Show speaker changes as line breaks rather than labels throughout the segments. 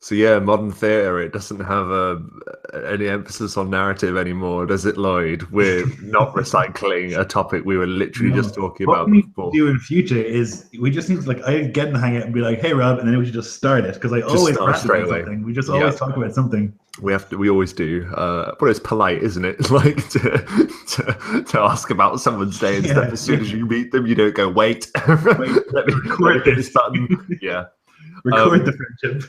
So yeah, modern theatre, it doesn't have any emphasis on narrative anymore, does it, Lloyd? We're not recycling a topic we were literally just
No.
talking
What
about
we need to
before.
do in future is we just need to like I get in the hang out and be like, hey Rob, and then we should just start it because I
Just
always
start
rant
straight
about
away.
something. We just
Yeah,
always talk about something.
we have to. We always do. But it's polite, isn't it? Like to ask about someone's day and stuff
Yeah,
as soon
yeah.
as you meet them. You don't go, wait,
Wait,
let me
record
hit this
this.
button. Yeah.
Record
Um,
the friendship.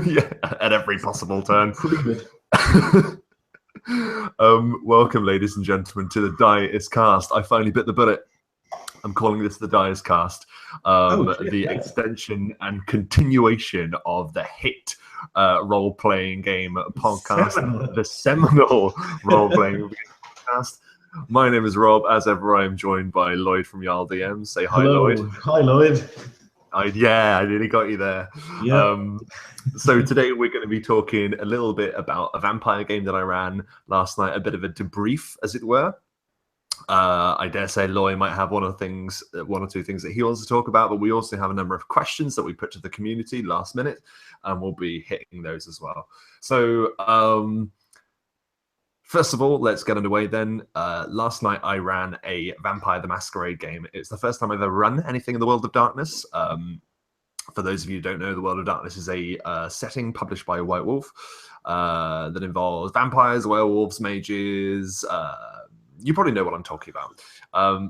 yeah, at every possible turn.
Prove it.
Welcome, ladies and gentlemen, to the Die is Cast. I finally bit the bullet. I'm calling this the Die is Cast,
Oh shit,
the
yeah.
extension and continuation of the hit role-playing game podcast,
Seminal.
the seminal role-playing podcast. My name is Rob. As ever, I am joined by Lloyd from Yarl DM. Say hi, Lloyd.
Hello. Hi Lloyd.
I nearly got you there.
Yep.
So today we're going to be talking a little bit about a vampire game that I ran last night, a bit of a debrief, as it were. I dare say Lloyd might have one or two things that he wants to talk about, but we also have a number of questions that we put to the community last minute, and we'll be hitting those as well. So first of all, let's get underway then. Last night I ran a Vampire the Masquerade game. It's the first time I've ever run anything in the World of Darkness. For those of you who don't know, the World of Darkness is a setting published by White Wolf that involves vampires, werewolves, mages. You probably know what I'm talking about.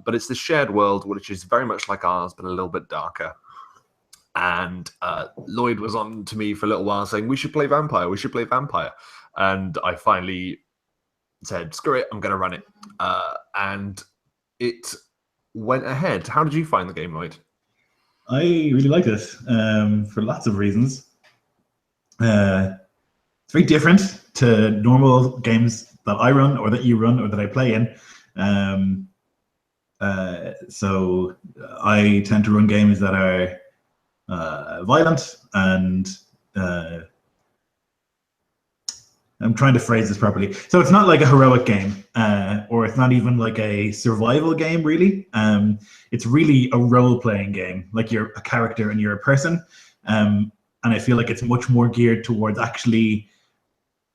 But it's the shared world, which is very much like ours, but a little bit darker. And Lloyd was on to me for a little while saying, we should play Vampire, we should play Vampire. And I finally said, screw it, I'm going to run it. And it went ahead. How did you find the game, Lloyd?
I really like this for lots of reasons. It's very different to normal games that I run or that you run or that I play in. So I tend to run games that are violent and I'm trying to phrase this properly. So it's not like a heroic game, or it's not even like a survival game, really. It's really a role-playing game. Like you're a character and you're a person. And I feel like it's much more geared towards actually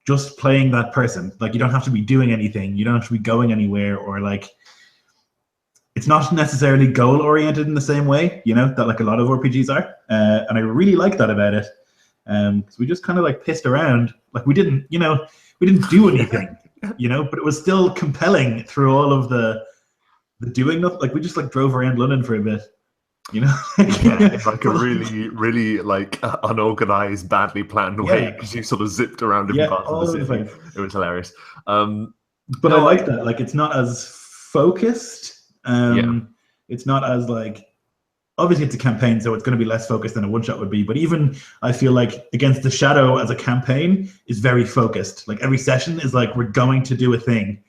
just playing that person. Like you don't have to be doing anything. You don't have to be going anywhere, or like it's not necessarily goal-oriented in the same way, that like a lot of RPGs are. And I really like that about it. Because we just kind of like pissed around, like we didn't do anything, but it was still compelling through all of the doing nothing. Like we just like drove around London for a bit,
Yeah, in like a really, really like unorganized, badly planned way,
Yeah,
because you sort of zipped around different
yeah,
parts of the
all over the
city.
place.
It was hilarious.
But I
No,
like that. Like it's not as focused.
yeah,
It's not as like obviously it's a campaign, so it's going to be less focused than a one shot would be. But even I feel like Against the Shadow as a campaign is very focused. Like every session is like we're going to do a thing.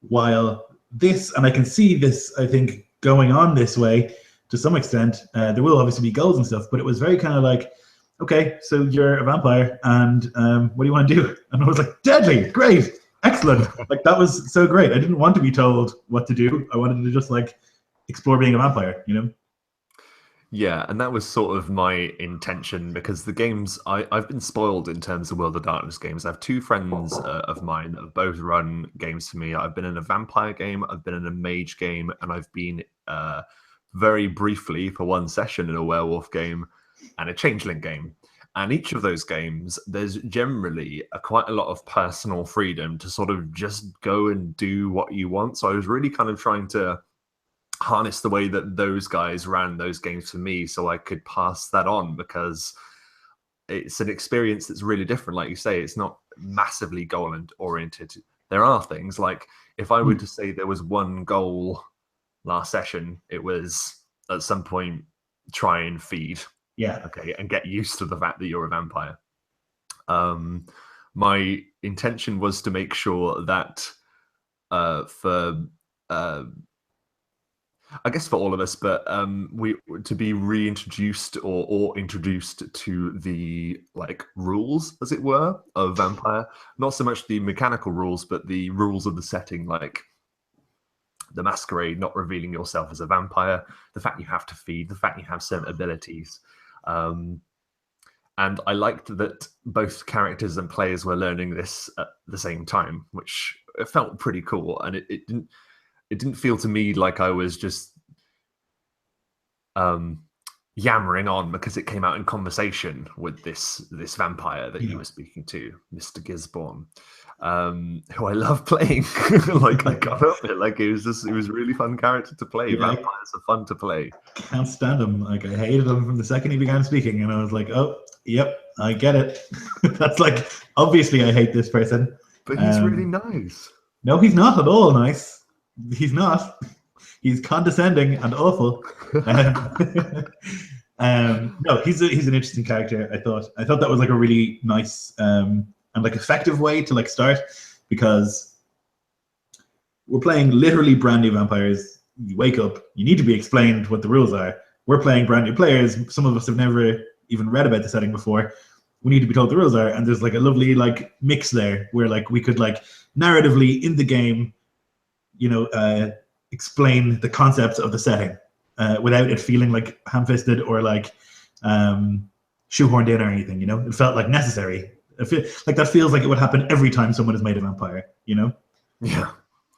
While this, and I can see this, I think going on this way to some extent. There will obviously be goals and stuff, but it was very kind of like, okay, so you're a vampire, and what do you want to do? And I was like, deadly, great, excellent. Like that was so great. I didn't want to be told what to do. I wanted to just like explore being a vampire,
yeah, and that was sort of my intention, because the games I've been spoiled in terms of World of Darkness games. I have two friends of mine that have both run games for me. I've been in a vampire game, I've been in a mage game, and I've been very briefly for one session in a werewolf game and a changeling game. And each of those games, there's generally quite a lot of personal freedom to sort of just go and do what you want. So I was really kind of trying to harness the way that those guys ran those games for me, so I could pass that on, because it's an experience that's really different. Like you say, it's not massively goal oriented. There are things like, if I were to say there was one goal last session, it was at some point try and feed,
Yeah.
okay, and get used to the fact that you're a vampire. My intention was to make sure that for I guess for all of us, but we to be reintroduced or introduced to the like rules, as it were, of vampire. Not so much the mechanical rules, but the rules of the setting, like the masquerade, not revealing yourself as a vampire, the fact you have to feed, the fact you have certain abilities. And I liked that both characters and players were learning this at the same time, which it felt pretty cool. And it didn't feel to me like I was just um, yammering on because it came out in conversation with this vampire that you
Yeah.
were speaking to, Mr. Gisborne, who I love playing. Like I got up it. Like it was a really fun character to play.
Yeah, I
Vampires are fun to play.
can't stand him. Like I hated him from the second he began speaking, and I was like, oh, yep, I get it. That's like obviously I hate this person.
But he's really
Um,
nice.
no, he's not at all nice. He's not. He's condescending and awful. Um, no, he's an interesting character. I thought that was like a really nice and like effective way to like start, because we're playing literally brand new vampires. You wake up, you need to be explained what the rules are. We're playing brand new players. Some of us have never even read about the setting before. We need to be told the rules are, and there's like a lovely like mix there where like we could like narratively in the game, you know, explain the concepts of the setting without it feeling like ham-fisted or like shoehorned in or anything. You know, it felt like necessary. I feel like that feels like it would happen every time someone is made a vampire. You know?
Yeah.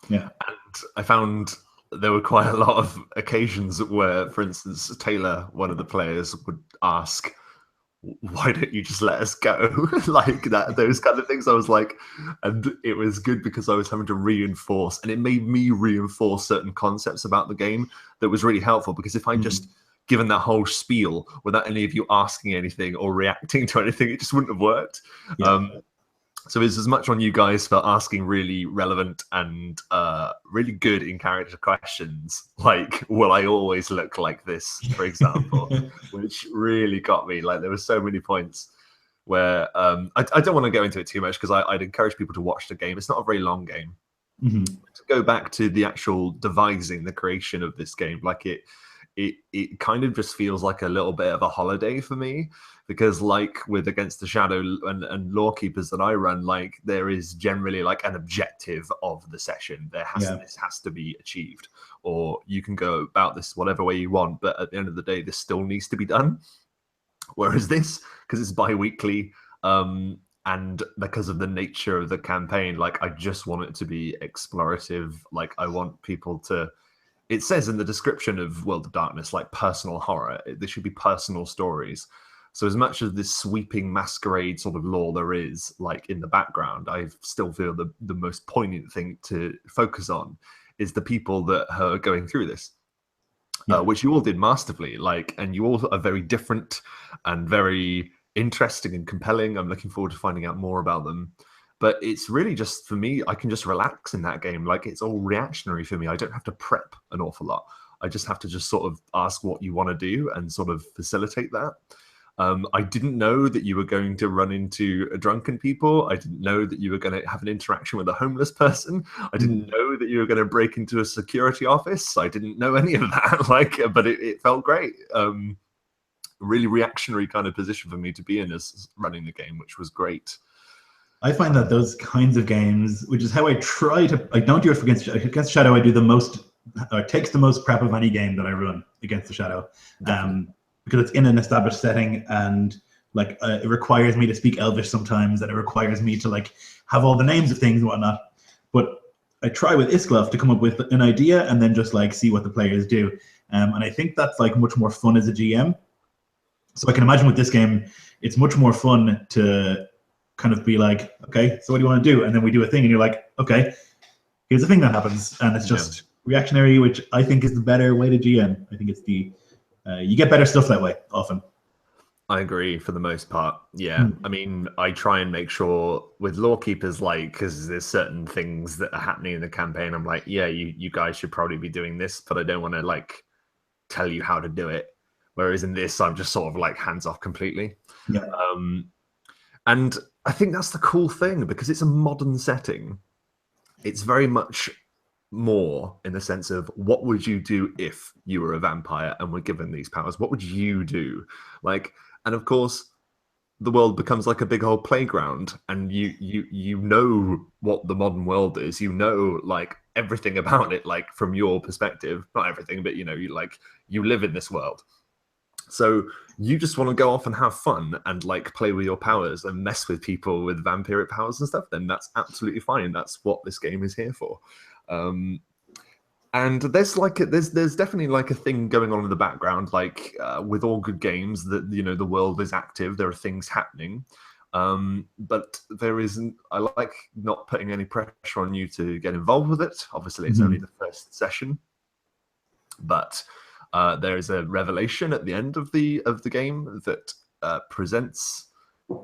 Yeah.
And I found there were quite a lot of occasions where, for instance, Taylor, one of the players, would ask, why don't you just let us go? Like that, those kind of things. I was like, and it was good because I was having to reinforce, and it made me reinforce certain concepts about the game that was really helpful. Because if I just given that whole spiel without any of you asking anything or reacting to anything, it just wouldn't have worked.
Yeah.
So it's as much on you guys for asking really relevant and really good in character questions, like will I always look like this, for example, which really got me. Like there were so many points where I don't want to go into it too much because I'd encourage people to watch the game. It's not a very long game. To go back to the actual devising, the creation of this game, like it kind of just feels like a little bit of a holiday for me, because like with Against the Shadow and Law Keepers that I run, like there is generally like an objective of the session. This has to be achieved, or you can go about this whatever way you want, but at the end of the day this still needs to be done. Whereas this, because it's bi-weekly, and because of the nature of the campaign, like I just want it to be explorative. Like I want people to, it says in the description of World of Darkness, like personal horror. There should be personal stories. So as much as this sweeping masquerade sort of lore there is, like in the background, I still feel the most poignant thing to focus on is the people that are going through this, which you all did masterfully. Like, and you all are very different and very interesting and compelling. I'm looking forward to finding out more about them. But it's really just, for me, I can just relax in that game. Like it's all reactionary for me. I don't have to prep an awful lot. I just have to just sort of ask what you want to do and sort of facilitate that. I didn't know that you were going to run into drunken people. I didn't know that you were going to have an interaction with a homeless person. I didn't know that you were going to break into a security office. I didn't know any of that. Like, but it felt great. Really reactionary kind of position for me to be in as running the game, which was great.
I find that those kinds of games, which is how I try to, I don't do it for Against Shadow. I do the most, or it takes the most prep of any game that I run Against the Shadow, because it's in an established setting, and like it requires me to speak Elvish sometimes, and it requires me to like have all the names of things and whatnot. But I try with Isklov to come up with an idea and then just like see what the players do, and I think that's like much more fun as a GM. So I can imagine with this game, it's much more fun to kind of be like, okay, so what do you want to do? And then we do a thing and you're like, okay, here's the thing that happens. And it's just reactionary, which I think is the better way to GM. I think it's the, you get better stuff that way often.
I agree for the most part. Yeah. I mean, I try and make sure with Law Keepers, like, because there's certain things that are happening in the campaign. I'm like, yeah, you guys should probably be doing this, but I don't want to like tell you how to do it. Whereas in this, I'm just sort of like hands off completely.
Yeah.
And I think that's the cool thing, because it's a modern setting. It's very much more in the sense of what would you do if you were a vampire and were given these powers? What would you do? Like, and of course, the world becomes like a big old playground, and you know what the modern world is. You know, like everything about it, like from your perspective, not everything, but you know, you live in this world. So you just want to go off and have fun and like play with your powers and mess with people with vampiric powers and stuff, then that's absolutely fine. That's what this game is here for. And there's there's definitely like a thing going on in the background, like with all good games, that the world is active, there are things happening, but there isn't. I like not putting any pressure on you to get involved with it. Obviously, it's only the first session, but there is a revelation at the end of the game that presents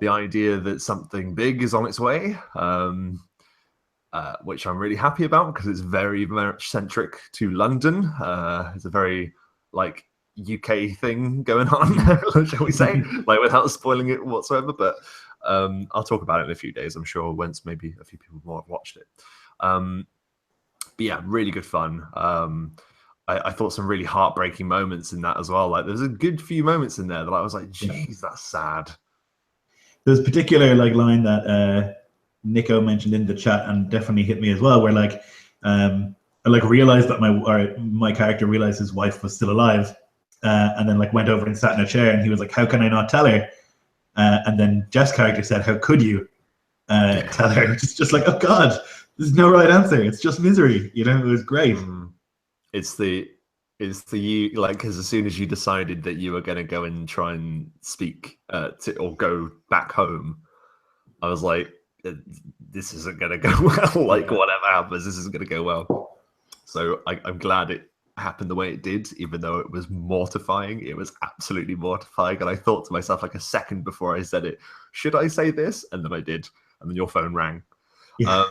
the idea that something big is on its way. Which I'm really happy about because it's very much centric to London. It's a very like UK thing going on, shall we say, like without spoiling it whatsoever. But I'll talk about it in a few days, I'm sure, once maybe a few people more have watched it. But yeah, really good fun. I thought some really heartbreaking moments in that as well. Like there's a good few moments in there that I was like, geez, that's sad.
There's a particular like line that Nico mentioned in the chat and definitely hit me as well, where like I like realized that my character realized his wife was still alive, and then like went over and sat in a chair, and he was like, "How can I not tell her?" And then Jeff's character said, "How could you tell her?" It's just like, oh god, there's no right answer. It's just misery. You know, it was great.
It's the you, like, because as soon as you decided that you were going to go and try and speak or go back home, I was like, this isn't going to go well. Like, whatever happens, this isn't going to go well. So I'm glad it happened the way it did, even though it was mortifying. It was absolutely mortifying. And I thought to myself, like a second before I said it, should I say this? And then I did. And then your phone rang.
Yeah.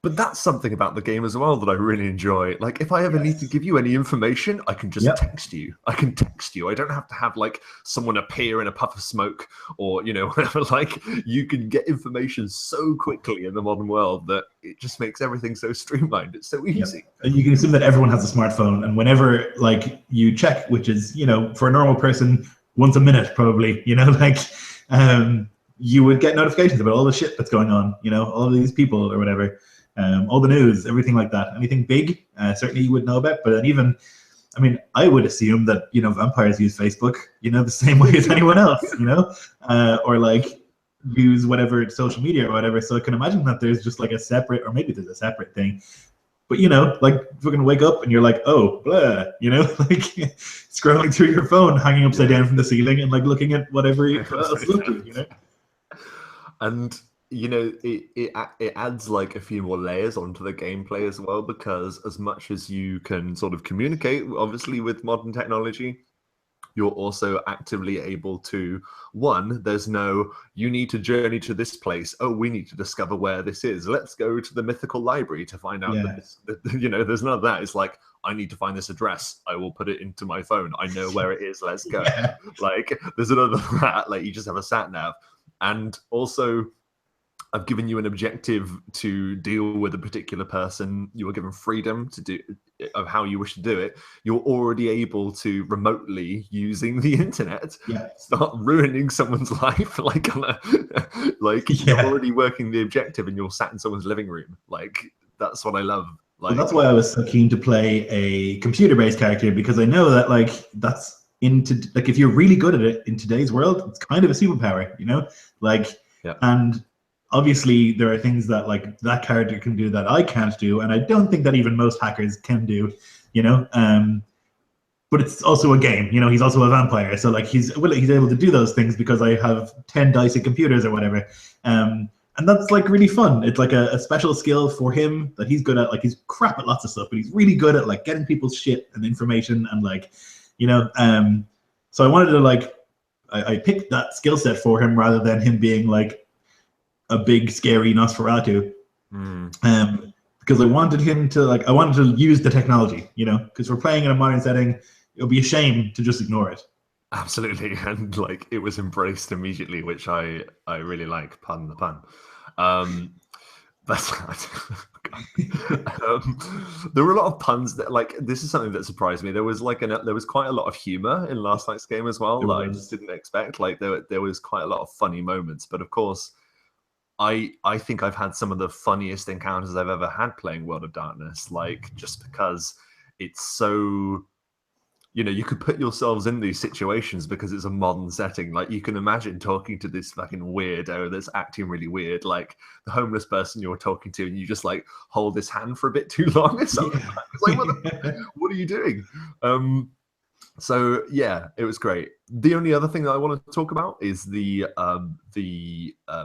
But that's something about the game as well that I really enjoy. Like, if I ever need to give you any information, I can just text you. I can text you. I don't have to have, like, someone appear in a puff of smoke or, whatever. Like, you can get information so quickly in the modern world that it just makes everything so streamlined. It's so easy.
And you can assume that everyone has a smartphone. And whenever, like, you check, which is, for a normal person, once a minute probably, like, you would get notifications about all the shit that's going on, all of these people or whatever. All the news, everything like that. Anything big, certainly you would know about. But then even, I mean, I would assume that, vampires use Facebook, the same way as anyone else, or like use whatever social media or whatever. So I can imagine that there's just like a separate, or maybe there's a separate thing. But, like you're going to wake up and you're like, oh, blah, like scrolling through your phone, hanging upside down from the ceiling and like looking at whatever else looking,
And it adds like a few more layers onto the gameplay as well, because as much as you can sort of communicate, obviously, with modern technology, you're also actively able to, there's no, you need to journey to this place. Oh, we need to discover where this is. Let's go to the mythical library to find out there's none of that. It's like, I need to find this address. I will put it into my phone. I know where it is. Let's go. Like, there's none of that. Like, you just have a sat nav. And also, I've given you an objective to deal with a particular person. You are given freedom to do of how you wish to do it. You're already able to remotely, using the internet, start ruining someone's life. Like, you're already working the objective, and you're sat in someone's living room. Like, that's what I love. Like,
well, that's why I was so keen to play a computer-based character, because I know that that's if you're really good at it in today's world, it's kind of a superpower, and obviously there are things that like that character can do that I can't do, and I don't think that even most hackers can do, but it's also a game, he's also a vampire, so like he's able to do those things because I have 10 dicey computers or whatever, and that's like really fun. It's like a special skill for him that he's good at. Like, he's crap at lots of stuff, but he's really good at like getting people's shit and information, and like, so I wanted to like, I picked that skill set for him rather than him being like a big scary Nosferatu, because I wanted him to I wanted to use the technology, because we're playing in a modern setting. It would be a shame to just ignore it.
Absolutely, and like it was embraced immediately, which I really like. Pardon the pun. That's there were a lot of puns that, like, this is something that surprised me. There was like there was quite a lot of humor in last night's game as well that I just didn't expect. Like there was quite a lot of funny moments, but of course, I think I've had some of the funniest encounters I've ever had playing World of Darkness. Like, just because it's so you could put yourselves in these situations because it's a modern setting. Like, you can imagine talking to this fucking weirdo that's acting really weird, like the homeless person you're talking to, and you just like hold his hand for a bit too long or something.
Yeah.
It's like, what are you doing? So yeah, it was great. The only other thing that I want to talk about is the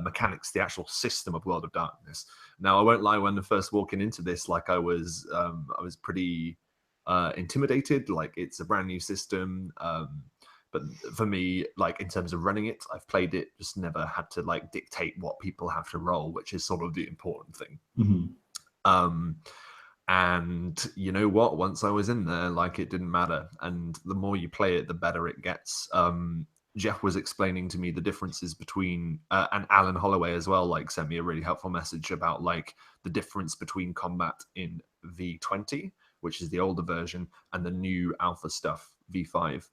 mechanics, the actual system of World of Darkness. Now, I won't lie, when first walking into this, like I was pretty intimidated. Like, it's a brand new system, but for me, like in terms of running it, I've played it, just never had to like dictate what people have to roll, which is sort of the important thing. Um, and you know what? Once I was in there, like, it didn't matter. And the more you play it, the better it gets. Jeff was explaining to me the differences between, and Alan Holloway as well, like, sent me a really helpful message about like the difference between combat in V20, which is the older version, and the new alpha stuff, V5.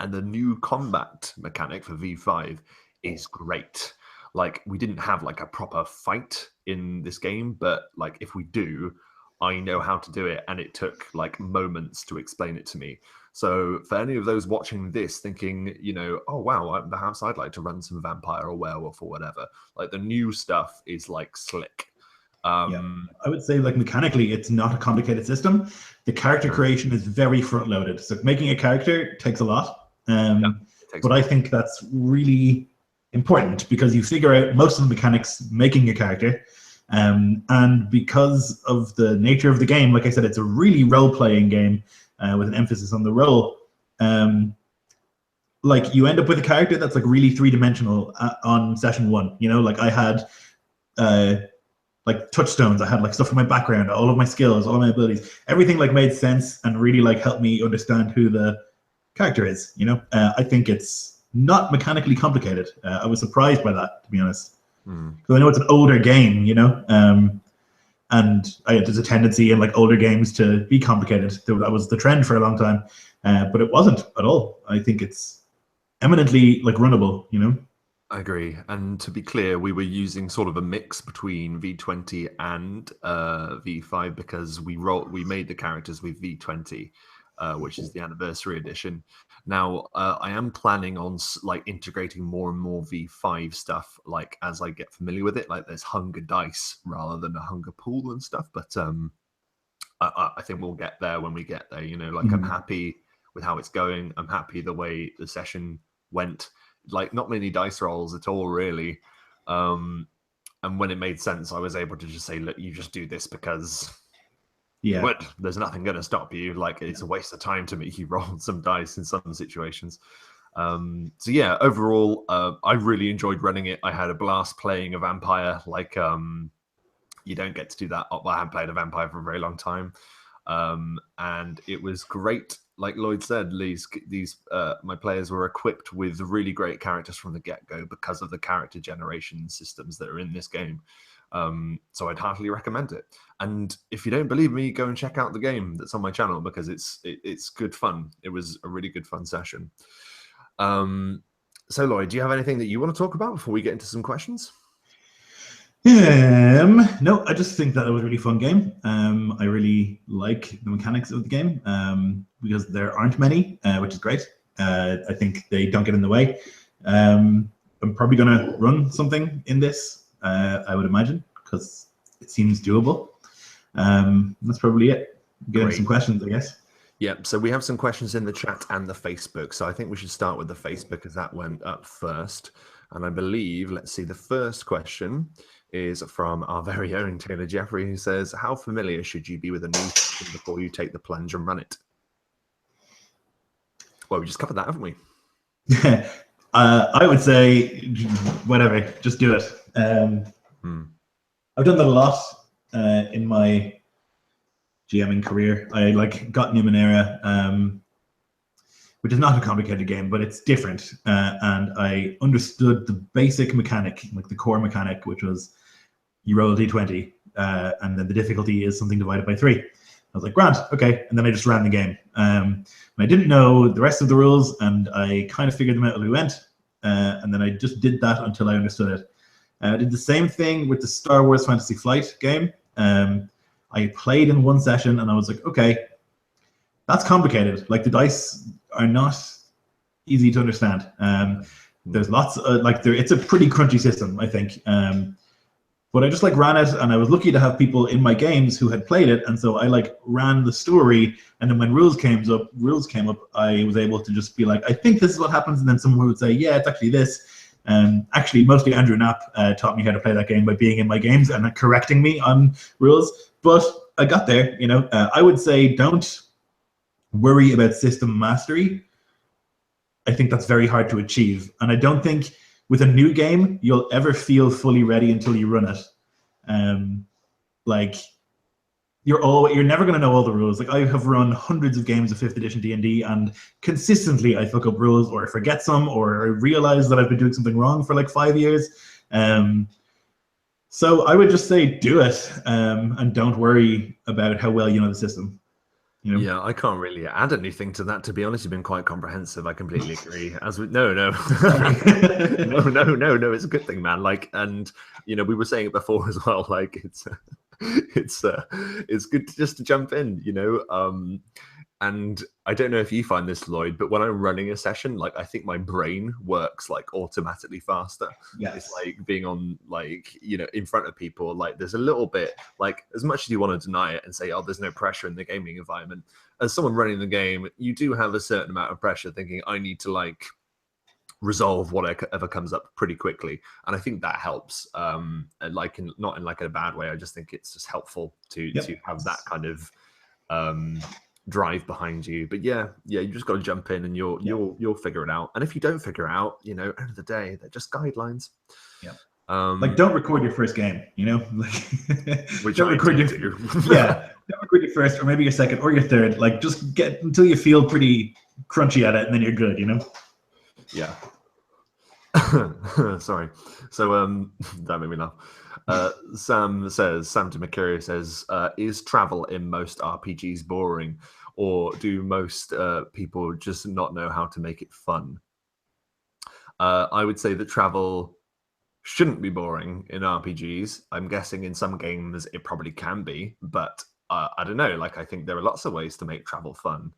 And the new combat mechanic for V5 is great. Like, we didn't have like a proper fight in this game, but like if we do, I know how to do it, and it took like moments to explain it to me. So for any of those watching this thinking, oh wow, perhaps I'd like to run some vampire or werewolf or whatever, like the new stuff is like slick.
Yeah, I would say like mechanically, it's not a complicated system. The character creation is very front loaded. So making a character takes a lot. But I think that's really important because you figure out most of the mechanics making a character. And because of the nature of the game, like I said, it's a really role-playing game with an emphasis on the role. Like, you end up with a character that's like really three-dimensional on session one. Like I had like touchstones, I had like stuff in my background, all of my skills, all of my abilities, everything like made sense and really like helped me understand who the character is. I think it's not mechanically complicated. I was surprised by that, to be honest. Because I know it's an older game, and there's a tendency in like older games to be complicated. That was the trend for a long time, but it wasn't at all. I think it's eminently like runnable.
I agree. And to be clear, we were using sort of a mix between V20 and V5 because we made the characters with V20, which is the anniversary edition. Now, I am planning on like integrating more and more V5 stuff, like as I get familiar with it. Like, there's hunger dice rather than a hunger pool and stuff. But I think we'll get there when we get there. Like, I'm happy with how it's going. I'm happy the way the session went. Like, not many dice rolls at all, really. And when it made sense, I was able to just say, look, you just do this because there's nothing going to stop you. Like, it's a waste of time to make you roll some dice in some situations. So yeah, overall, I really enjoyed running it. I had a blast playing a vampire. Like, you don't get to do that. Well, I haven't played a vampire for a very long time. And it was great. Like Lloyd said, these my players were equipped with really great characters from the get-go because of the character generation systems that are in this game. So I'd heartily recommend it. And if you don't believe me, go and check out the game that's on my channel because it's good fun. It was a really good fun session. So Lloyd, do you have anything that you want to talk about before we get into some questions?
No, I just think that it was a really fun game. I really like the mechanics of the game because there aren't many, which is great. I think they don't get in the way. I'm probably going to run something in this, I would imagine, because it seems doable. That's probably it. Getting some questions, I guess.
Yeah, so we have some questions in the chat and the Facebook. So I think we should start with the Facebook as that went up first. And I believe, let's see, the first question is from our very own Taylor Jeffrey, who says, how familiar should you be with a new system before you take the plunge and run it? Well, we just covered that, haven't we?
I would say, whatever, just do it. I've done that a lot in my GMing career. I got Numenera, which is not a complicated game, but it's different. And I understood the basic mechanic, like the core mechanic, which was you roll a d20, and then the difficulty is something divided by 3. I was like, grand, okay. And then I just ran the game. And I didn't know the rest of the rules, and I kind of figured them out as we went. And then I just did that until I understood it. I did the same thing with the Star Wars Fantasy Flight game. I played in one session, and I was like, okay, that's complicated. Like the dice are not easy to understand. There's lots like there. It's a pretty crunchy system, I think. But I just like ran it, and I was lucky to have people in my games who had played it, and so I like ran the story. And then when rules came up, I was able to just be like, I think this is what happens, and then someone would say, yeah, it's actually this. Actually, mostly Andrew Knapp taught me how to play that game by being in my games and correcting me on rules. But I got there. I would say don't worry about system mastery. I think that's very hard to achieve, and I don't think with a new game you'll ever feel fully ready until you run it. Like you're never going to know all the rules. Like I have run hundreds of games of 5th edition D&D, and consistently I fuck up rules, or I forget some, or I realize that I've been doing something wrong for like 5 years. So I would just say do it, and don't worry about how well you know the system.
Yeah, I can't really add anything to that. To be honest, you've been quite comprehensive. I completely agree. No, no, no. It's a good thing, man. Like, and we were saying it before as well. Like, it's good just to jump in. And I don't know if you find this, Lloyd, but when I'm running a session, like I think my brain works like automatically faster.
Yes.
It's like being on in front of people. Like there's a little bit like as much as you want to deny it and say, oh, there's no pressure in the gaming environment. As someone running the game, you do have a certain amount of pressure thinking I need to like resolve whatever comes up pretty quickly. And I think that helps. Not in like a bad way. I just think it's just helpful to have that kind of drive behind you. But yeah, you just got to jump in and you'll figure it out. And if you don't figure it out, end of the day, they're just guidelines.
Yeah. Like don't record your first game,
Which
don't record your don't record your first or maybe your second or your third. Like just get until you feel pretty crunchy at it, and then you're good.
Yeah. Sorry. So that made me laugh. Sam to Mercury says, is travel in most RPGs boring, or do most people just not know how to make it fun? I would say that travel shouldn't be boring in RPGs. I'm guessing in some games it probably can be, but I don't know. Like I think there are lots of ways to make travel fun.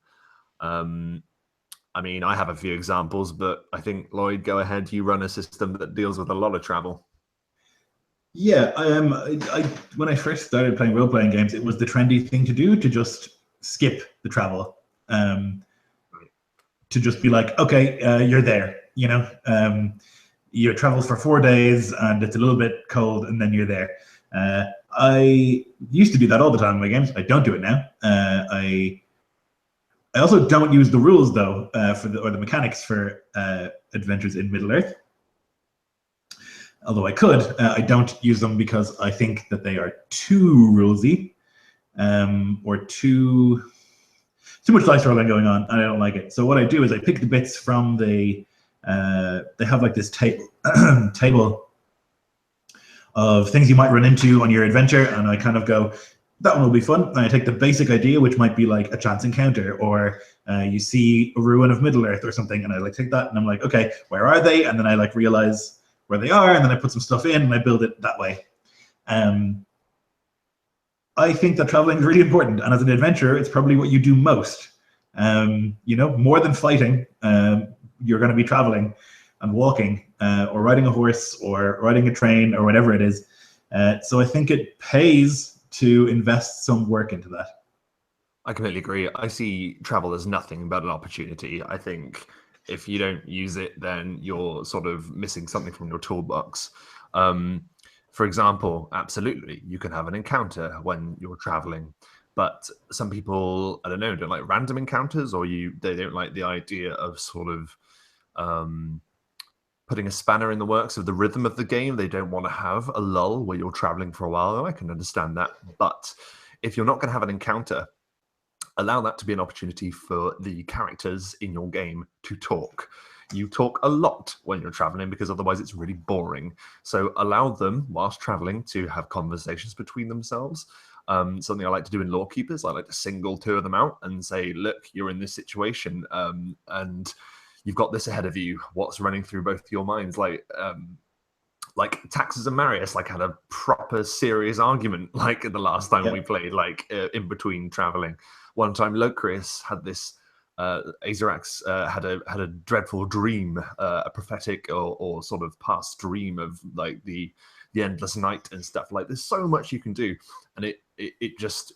I mean, I have a few examples, but I think, Lloyd, go ahead. You run a system that deals with a lot of travel.
Yeah, when I first started playing role-playing games, it was the trendy thing to do to just skip the travel, to just be like, okay, you're there. You travel for 4 days and it's a little bit cold, and then you're there. I used to do that all the time in my games. I don't do it now. I also don't use the rules though, or the mechanics for adventures in Middle Earth. Although I could, I don't use them because I think that they are too rulesy, or too much dice rolling going on, and I don't like it. So what I do is I pick the bits from they have like this table of things you might run into on your adventure, and I kind of go, that one will be fun. And I take the basic idea, which might be like a chance encounter, or you see a ruin of Middle Earth or something, and I like take that and I'm like, okay, where are they? And then I like realize where they are, and then I put some stuff in and I build it that way. I think that traveling is really important, and as an adventurer, it's probably what you do most. More than fighting, you're going to be traveling and walking, or riding a horse, or riding a train, or whatever it is. So I think it pays to invest some work into that.
I completely agree. I see travel as nothing but an opportunity. I think if you don't use it, then you're sort of missing something from your toolbox. For example, absolutely, you can have an encounter when you're traveling, but some people, I don't know, don't like random encounters, or they don't like the idea of sort of putting a spanner in the works of the rhythm of the game. They don't want to have a lull where you're traveling for a while, and I can understand that. But if you're not going to have an encounter, allow that to be an opportunity for the characters in your game to talk. You talk a lot when you're traveling because otherwise it's really boring. So allow them, whilst traveling, to have conversations between themselves. Something I like to do in Lore Keepers, I like to single 2 of them out and say, look, you're in this situation, and you've got this ahead of you. What's running through both your minds? Like, like Taxes and Marius like had a proper serious argument like the last time we played, like in between traveling. One time Locrius had this Azarax had a dreadful dream, a prophetic or sort of past dream of like the endless night and stuff. Like there's so much you can do, and it just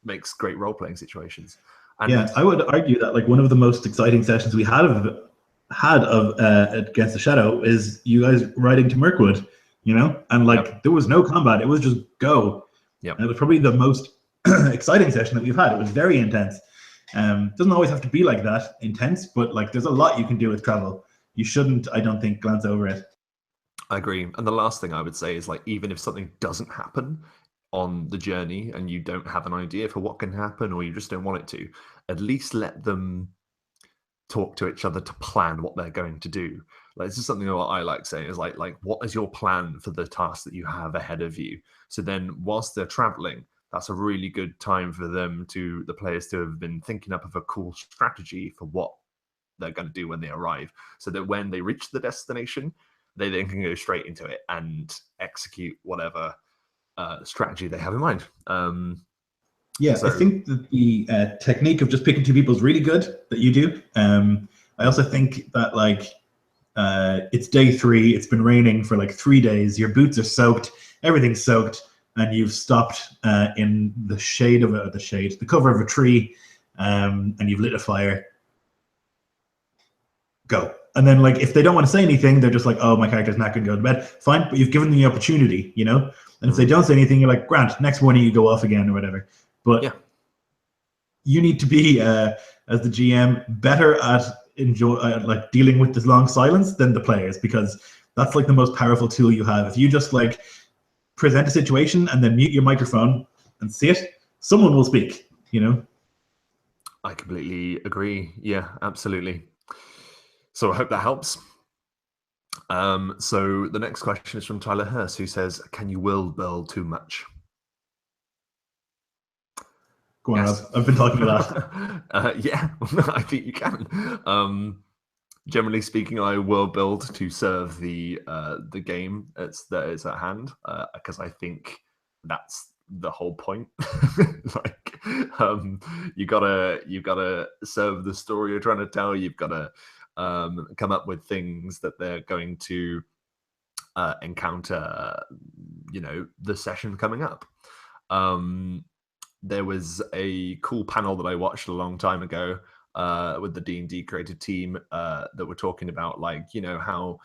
makes great role-playing situations. And
yeah, I would argue that like one of the most exciting sessions we had of Against the Shadow is you guys riding to Mirkwood, you know, and like there was no combat; it was just go.
Yeah,
it was probably the most exciting session that we've had. It was very intense. Doesn't always have to be like that intense, but like there's a lot you can do with travel. You shouldn't, I don't think, glance over it.
I agree. And the last thing I would say is like even if something doesn't happen on the journey and you don't have an idea for what can happen or you just don't want it to, at least let them talk to each other to plan what they're going to do. Like this is something that I like saying is like what is your plan for the task that you have ahead of you? So then whilst they're traveling, that's a really good time for the players to have been thinking up of a cool strategy for what they're going to do when they arrive, so that when they reach the destination, they then can go straight into it and execute whatever strategy they have in mind.
I think that the technique of just picking two people is really good that you do. I also think that like it's day 3, it's been raining for like 3 days, your boots are soaked, everything's soaked, and you've stopped in the cover of a tree, and you've lit a fire. Go. And then like if they don't want to say anything, they're just like, oh, my character's not going to go to bed. Fine, but you've given them the opportunity, you know? And if they don't say anything, you're like, Grant, next morning you go off again or whatever. But you need to be, as the GM, better at like dealing with this long silence than the players, because that's like the most powerful tool you have. If you just like present a situation and then mute your microphone and see it, someone will speak, you know?
I completely agree. Yeah, absolutely. So I hope that helps. So the next question is from Tyler Hurst, who says, can you will build too much?
Go on,
yes.
Rob. I've been talking a lot.
Yeah, I think you can. Generally speaking, I will build to serve the game that is at hand, because I think that's the whole point. Like, you gotta serve the story you're trying to tell. You've got to come up with things that they're going to encounter, you know, the session coming up. There was a cool panel that I watched a long time ago with the D&D creative team that were talking about, like, you know, how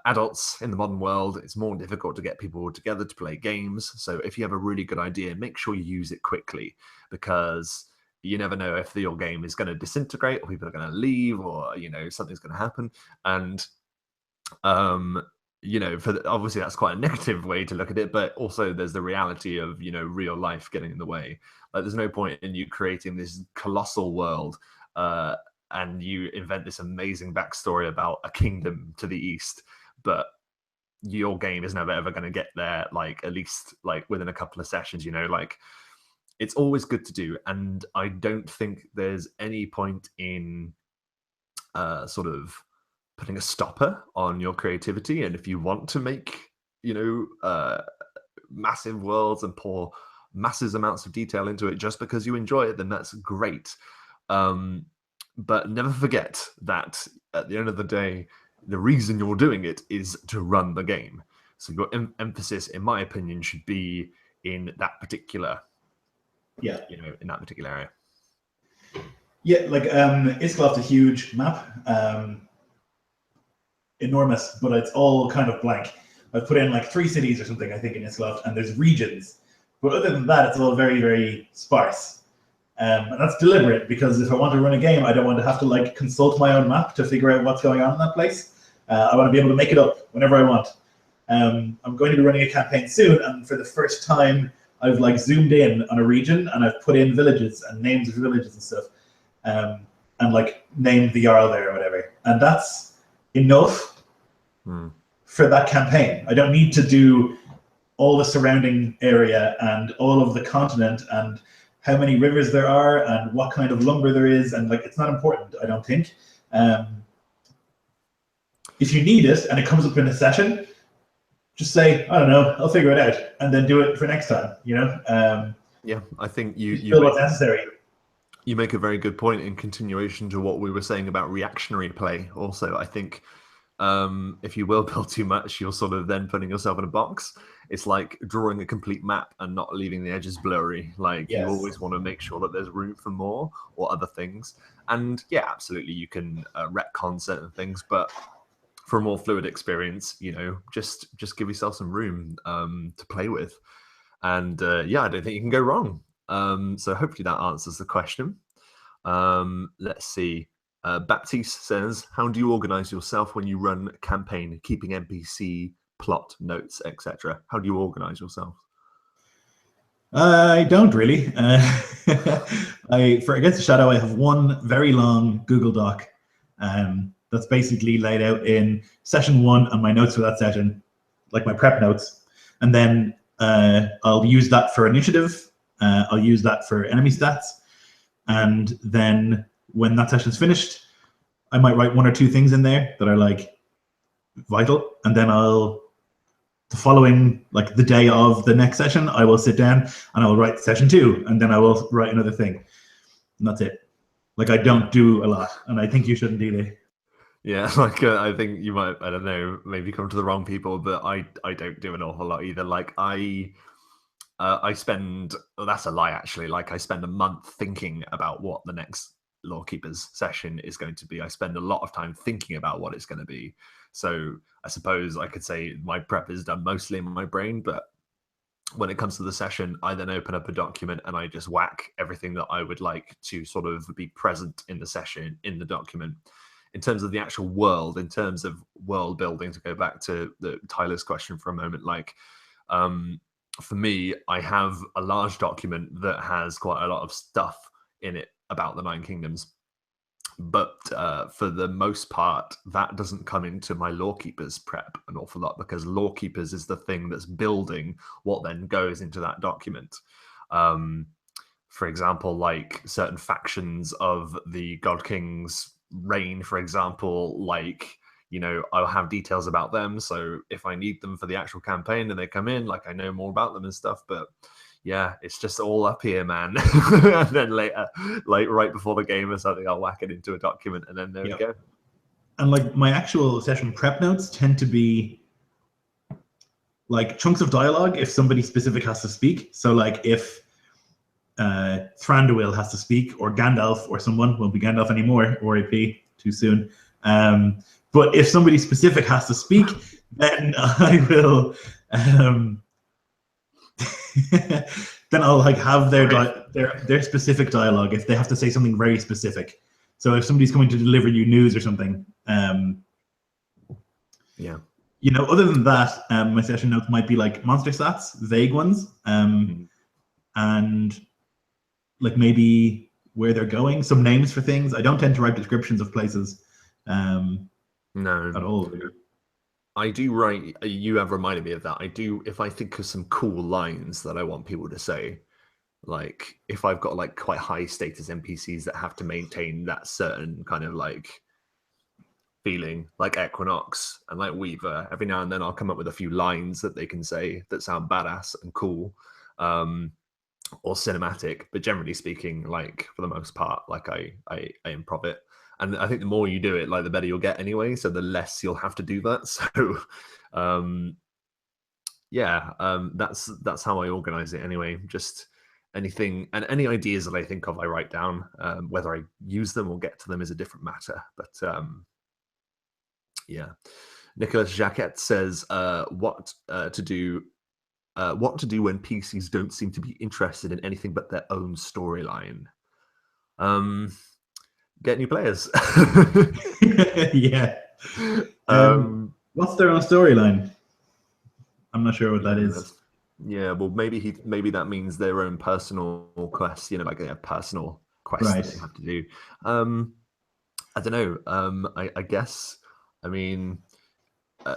adults in the modern world, it's more difficult to get people together to play games. So if you have a really good idea, make sure you use it quickly, because you never know if your game is going to disintegrate or people are going to leave or, you know, something's going to happen. And you know, obviously that's quite a negative way to look at it, but also there's the reality of, you know, real life getting in the way. Like there's no point in you creating this colossal world and you invent this amazing backstory about a kingdom to the east, but your game is never ever going to get there, like at least like within a couple of sessions, you know. Like it's always good to do, and I don't think there's any point in sort of putting a stopper on your creativity. And if you want to make, you know, massive worlds and pour massive amounts of detail into it just because you enjoy it, then that's great. But never forget that at the end of the day, the reason you're doing it is to run the game. So your emphasis, in my opinion, should be in that particular,
you
know, in that particular area.
Yeah, like Iskloft's a huge map. Enormous, but it's all kind of blank. I've put in like 3 cities or something, I think, in Iskloft, and there's regions. But other than that, it's all very, very sparse. And that's deliberate, because if I want to run a game, I don't want to have to like consult my own map to figure out what's going on in that place. I want to be able to make it up whenever I want. I'm going to be running a campaign soon, and for the first time, I've like zoomed in on a region and I've put in villages and names of villages and stuff, and like named the Jarl there or whatever. And that's enough for that campaign. I don't need to do all the surrounding area and all of the continent and how many rivers there are and what kind of lumber there is, and like it's not important, I don't think. If you need it and it comes up in a session, just say, I don't know, I'll figure it out, and then do it for next time.
Yeah, I think
You feel what's necessary.
you make a very good point in continuation to what we were saying about reactionary play. Also, I think if you will build too much, you're sort of then putting yourself in a box. It's like drawing a complete map and not leaving the edges blurry. Like you
Yes.
always want to make sure that there's room for more or other things. And yeah, absolutely, you can retcon certain things, but for a more fluid experience, just give yourself some room to play with. And yeah, I don't think you can go wrong. So hopefully that answers the question. Let's see. Baptiste says, "How do you organize yourself when you run a campaign, keeping NPC plot notes, etc.? How do you organize yourself?"
I don't really. For Against the Shadow, I have one very long Google Doc that's basically laid out in session 1 and my notes for that session, like my prep notes. And then I'll use that for initiative. I'll use that for enemy stats. And then when that session's finished, I might write 1 or 2 things in there that are like vital. And then the following, like the day of the next session, I will sit down and I will write session 2, and then I will write another thing. And that's it. Like I don't do a lot, and I think you shouldn't either.
Yeah, like I think you might, I don't know, maybe come to the wrong people, but I don't do an awful lot either. Like I spend, well, that's a lie actually. Like I spend a month thinking about what the next Lawkeepers session is going to be. I spend a lot of time thinking about what it's going to be. So I suppose I could say my prep is done mostly in my brain, but when it comes to the session, I then open up a document and I just whack everything that I would like to sort of be present in the session in the document. In terms of the actual world, in terms of world building, to go back to Tyler's question for a moment, like for me, I have a large document that has quite a lot of stuff in it about the Nine Kingdoms. But for the most part, that doesn't come into my Lawkeepers prep an awful lot, because Lawkeepers is the thing that's building what then goes into that document. For example, like certain factions of the God King's reign, for example, like, I'll have details about them. So if I need them for the actual campaign and they come in, like I know more about them and stuff. But yeah, it's just all up here, man. And then later, like right before the game or something, I'll whack it into a document and then there we go.
And like my actual session prep notes tend to be like chunks of dialogue if somebody specific has to speak. So like if Thranduil has to speak, or Gandalf, or someone, won't be Gandalf anymore, or AP, too soon. But if somebody specific has to speak, then I will then I'll like have their specific dialogue if they have to say something very specific. So if somebody's coming to deliver you news or something,
yeah,
other than that, my session notes might be like monster stats, vague ones, and like maybe where they're going, some names for things. I don't tend to write descriptions of places
no,
at all. Really.
I do write. You have reminded me of that. I do, if I think of some cool lines that I want people to say. Like if I've got like quite high status NPCs that have to maintain that certain kind of like feeling, like Equinox and like Weaver, every now and then I'll come up with a few lines that they can say that sound badass and cool, or cinematic. But generally speaking, like for the most part, like I improv it. And I think the more you do it, like the better you'll get anyway. So the less you'll have to do that. So that's how I organize it anyway. Just anything and any ideas that I think of, I write down. Whether I use them or get to them is a different matter. But yeah, Nicholas Jacquet says, "What to do? What to do when PCs don't seem to be interested in anything but their own storyline? Get new players."
Yeah. What's their own storyline? I'm not sure what that is.
Yeah, well, maybe that means their own personal quests. Like they have personal quests that they have to do. I don't know. I guess. I mean,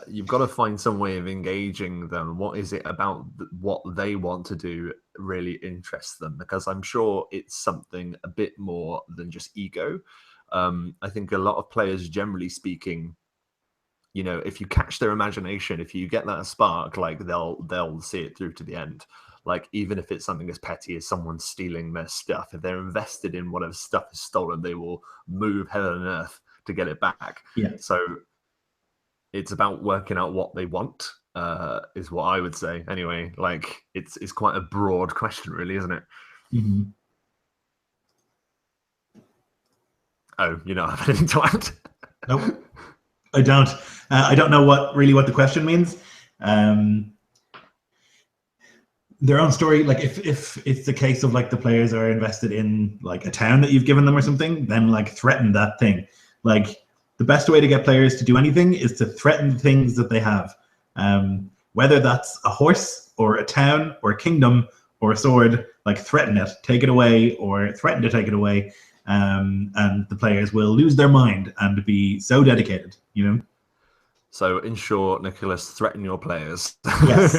you've got to find some way of engaging them. What is it about what they want to do really interests them? Because I'm sure it's something a bit more than just ego. I think a lot of players, generally speaking, you know, if you catch their imagination, if you get that spark, like they'll see it through to the end. Like even if it's something as petty as someone stealing their stuff, if they're invested in whatever stuff is stolen, they will move heaven and earth to get it back.
Yeah.
So it's about working out what they want, is what I would say. Anyway, like it's quite a broad question, really, isn't it?
Mm-hmm.
Oh, you don't have anything to add?
Nope, I don't. I don't know what the question means. Their own story, like if it's the case of like the players are invested in like a town that you've given them or something, then like threaten that thing. Like the best way to get players to do anything is to threaten the things that they have, whether that's a horse or a town or a kingdom or a sword. Like threaten it, take it away, or threaten to take it away, and the players will lose their mind and be so dedicated. You know.
So, in short, Nicholas, threaten your players.
Yes.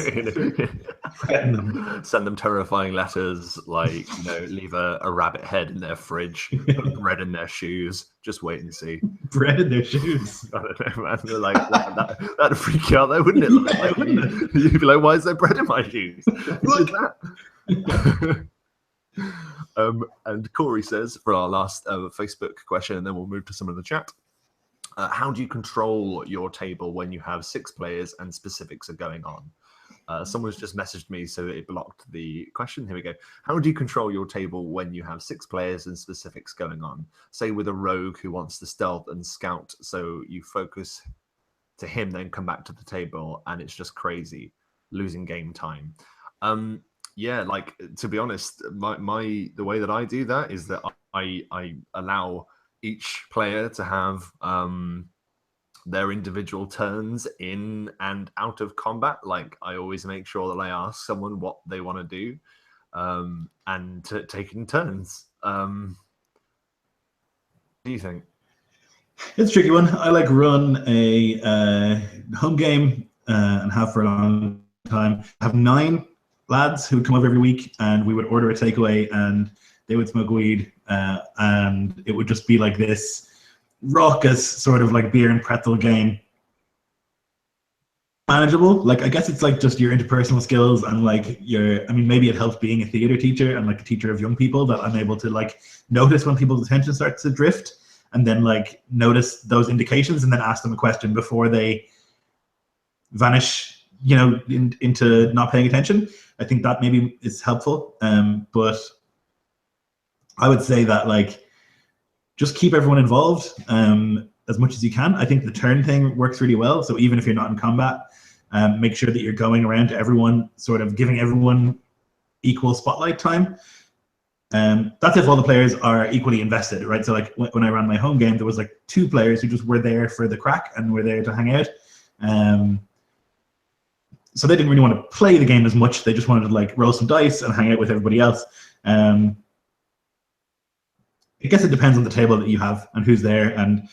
Threaten them.
Send them terrifying letters, like, you know, leave a rabbit head in their fridge, put bread in their shoes. Just wait and see.
Bread in their shoes.
I don't know, man. They're like, that'd freak you out, though, wouldn't it? Like,
Wouldn't it?
You'd be like, why is there bread in my shoes? What is that? And Corey says, for our last Facebook question, and then we'll move to some of the chat. How do you control your table when you have 6 players and specifics are going on? Someone's just messaged me, so it blocked the question. Here we go. How do you control your table when you have 6 players and specifics going on? Say with a rogue who wants to stealth and scout, so you focus to him, then come back to the table, and it's just crazy, losing game time. Yeah, like, to be honest, the way that I do that is that I allow each player to have their individual turns in and out of combat. Like I always make sure that I ask someone what they want to do, and to take in turns. What do you think?
It's a tricky one. I like run a home game and have for a long time. I have 9 lads who would come over every week, and we would order a takeaway, and they would smoke weed, and it would just be like this raucous sort of like beer and pretzel game. Manageable. Like I guess it's like just your interpersonal skills and like your. I mean, maybe it helps being a theater teacher and like a teacher of young people that I'm able to like notice when people's attention starts to drift, and then like notice those indications and then ask them a question before they vanish, you know, into not paying attention. I think that maybe is helpful. But I would say that like just keep everyone involved as much as you can. I think the turn thing works really well. So even if you're not in combat, make sure that you're going around to everyone, sort of giving everyone equal spotlight time. That's if all the players are equally invested, right? So like when I ran my home game, there was like 2 players who just were there for the crack and were there to hang out. So they didn't really want to play the game as much. They just wanted to like roll some dice and hang out with everybody else. I guess it depends on the table that you have and who's there and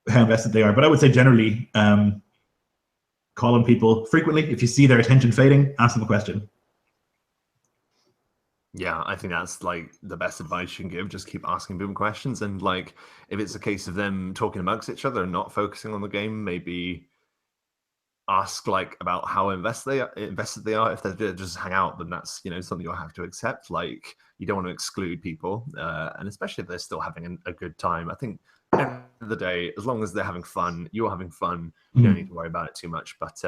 how invested they are. But I would say generally, call on people frequently. If you see their attention fading, ask them a question.
Yeah, I think that's like the best advice you can give. Just keep asking people questions, and like if it's a case of them talking amongst each other and not focusing on the game, maybe ask like about how invested they are. If they just hang out, then that's, you know, something you'll have to accept. Like you don't want to exclude people, and especially if they're still having a good time. I think at the end of the day, as long as they're having fun, you're having fun, you don't need to worry about it too much. But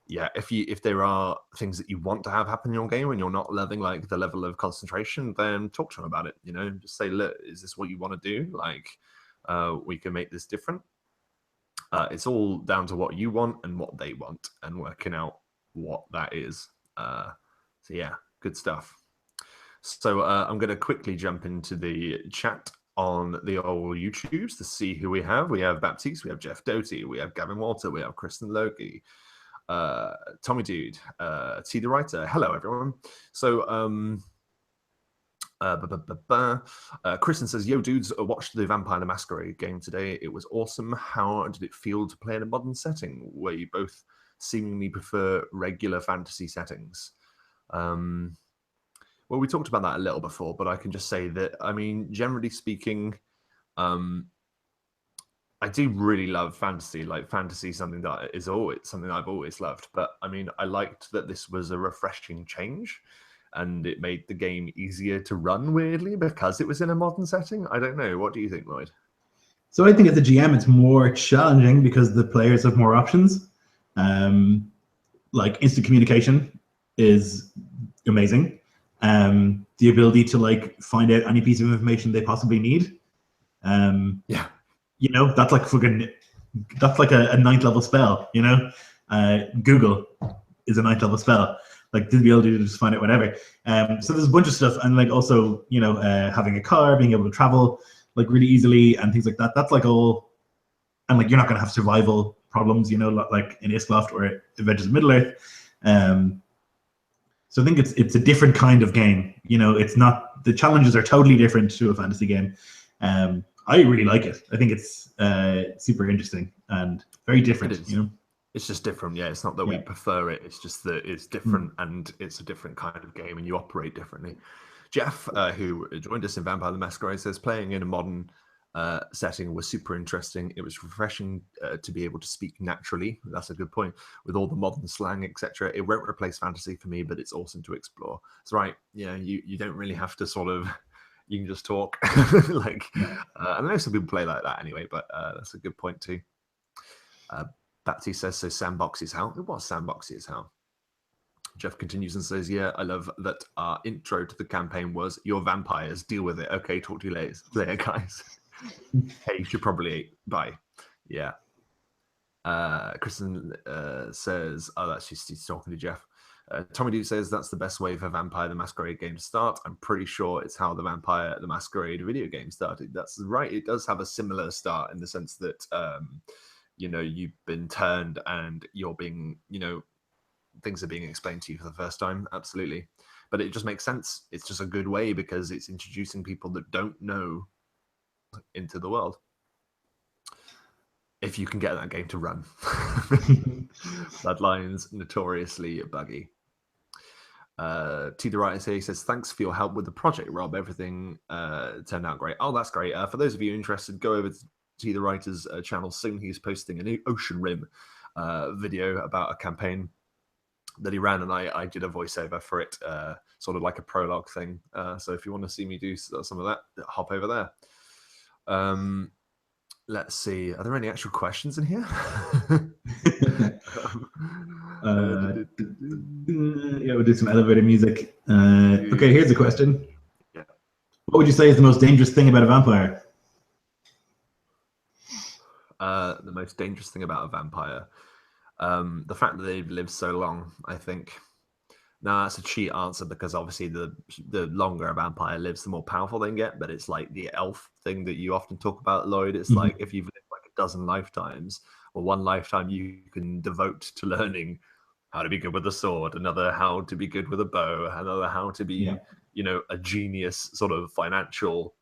yeah, if there are things that you want to have happen in your game and you're not loving like the level of concentration, then talk to them about it. You know, just say, look, is this what you want to do? Like, we can make this different. It's all down to what you want and what they want, and working out what that is. So yeah, good stuff. So I'm going to quickly jump into the chat on the old YouTubes to see who we have. We have Baptiste, we have Jeff Doty, we have Gavin Walter, we have Kristen Logie, Tommy Dude, T the Writer. Hello, everyone. So Kristen says, yo dudes, watched the Vampire the Masquerade game today. It was awesome. How did it feel to play in a modern setting where you both seemingly prefer regular fantasy settings? Well, we talked about that a little before, but I can just say that, I mean, generally speaking, I do really love fantasy. Like fantasy, is something that is always something I've always loved. But I mean, I liked that this was a refreshing change, and it made the game easier to run. Weirdly, because it was in a modern setting. I don't know. What do you think, Lloyd?
So I think as a GM, it's more challenging because the players have more options. Um, like instant communication is amazing. The ability to like find out any piece of information they possibly need. Um,
Yeah,
that's like fucking, that's like a ninth level spell. Google is a ninth level spell. Like to be able to just find it whenever. So there's a bunch of stuff, and like also having a car, being able to travel like really easily and things like that. That's like all, and like you're not going to have survival problems, like in Isloft or Adventures of Middle Earth. So I think it's a different kind of game. It's not, the challenges are totally different to a fantasy game. I really like it. I think it's super interesting and very
it
different.
is. It's just different. Yeah, it's not that we
Yeah.
prefer it. It's just that it's different and it's a different kind of game and you operate differently. Jeff, who joined us in Vampire the Masquerade, says playing in a modern setting was super interesting. It was refreshing to be able to speak naturally. That's a good point. With all the modern slang, etc. It won't replace fantasy for me, but it's awesome to explore. It's right. Yeah, you don't really have to sort of. You can just talk. Like, I know some people play like that anyway, but that's a good point too. Batsy says, so sandbox is how? What sandbox is how? Jeff continues and says, yeah, I love that our intro to the campaign was, you're vampires, deal with it. Okay, talk to you later guys. Hey, you should probably, bye. Yeah. Kristen says, oh, that's just he's talking to Jeff. Tommy Dude says that's the best way for Vampire the Masquerade game to start. I'm pretty sure it's how the Vampire the Masquerade video game started. That's right. It does have a similar start in the sense that you've been turned and you're being, things are being explained to you for the first time. Absolutely. But it just makes sense. It's just a good way because it's introducing people that don't know into the world. If you can get that game to run. Bloodlines notoriously buggy. T the Writer here says, thanks for your help with the project, Rob. Everything turned out great. Oh, that's great. For those of you interested, go over to T the Writer's channel soon. He's posting a new Ocean Rim video about a campaign that he ran, and I did a voiceover for it, sort of like a prologue thing. So if you want to see me do some of that, hop over there. Let's see. Are there any actual questions in here?
Yeah, we'll do some elevator music. Okay, here's a question.
Yeah.
What would you say is the most dangerous thing about a vampire?
The most dangerous thing about a vampire, the fact that they've lived so long. I think. No, that's a cheat answer because obviously the longer a vampire lives, the more powerful they can get. But it's like the elf thing that you often talk about, Lloyd. It's like if you've lived like a dozen lifetimes, or one lifetime you can devote to learning how to be good with a sword, another how to be good with a bow, another how to be, a genius sort of financial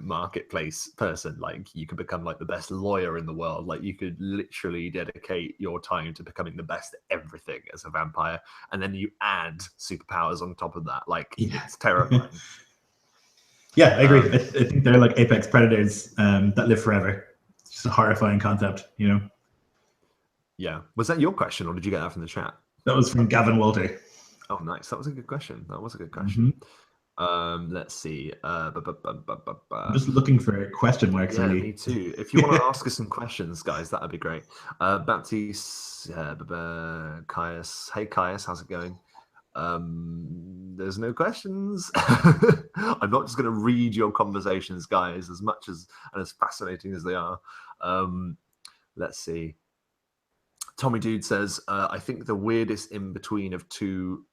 marketplace person. Like you could become like the best lawyer in the world. Like you could literally dedicate your time to becoming the best at everything as a vampire, and then you add superpowers on top of that. Like it's terrifying.
Yeah, I agree. I think they're like apex predators that live forever. It's just a horrifying concept.
Yeah, was that your question or did you get that from the chat?
That was from Gavin Walter.
Oh, nice. That was a good question. Let's see. I'm
just looking for question marks.
Yeah,
really.
me too. If you want to ask us some questions, guys, that'd be great. Baptiste, Caius. Hey, Caius, how's it going? There's no questions. I'm not just going to read your conversations, guys, as much as and as fascinating as they are. Let's see. Tommy Dude says, I think the weirdest in between of too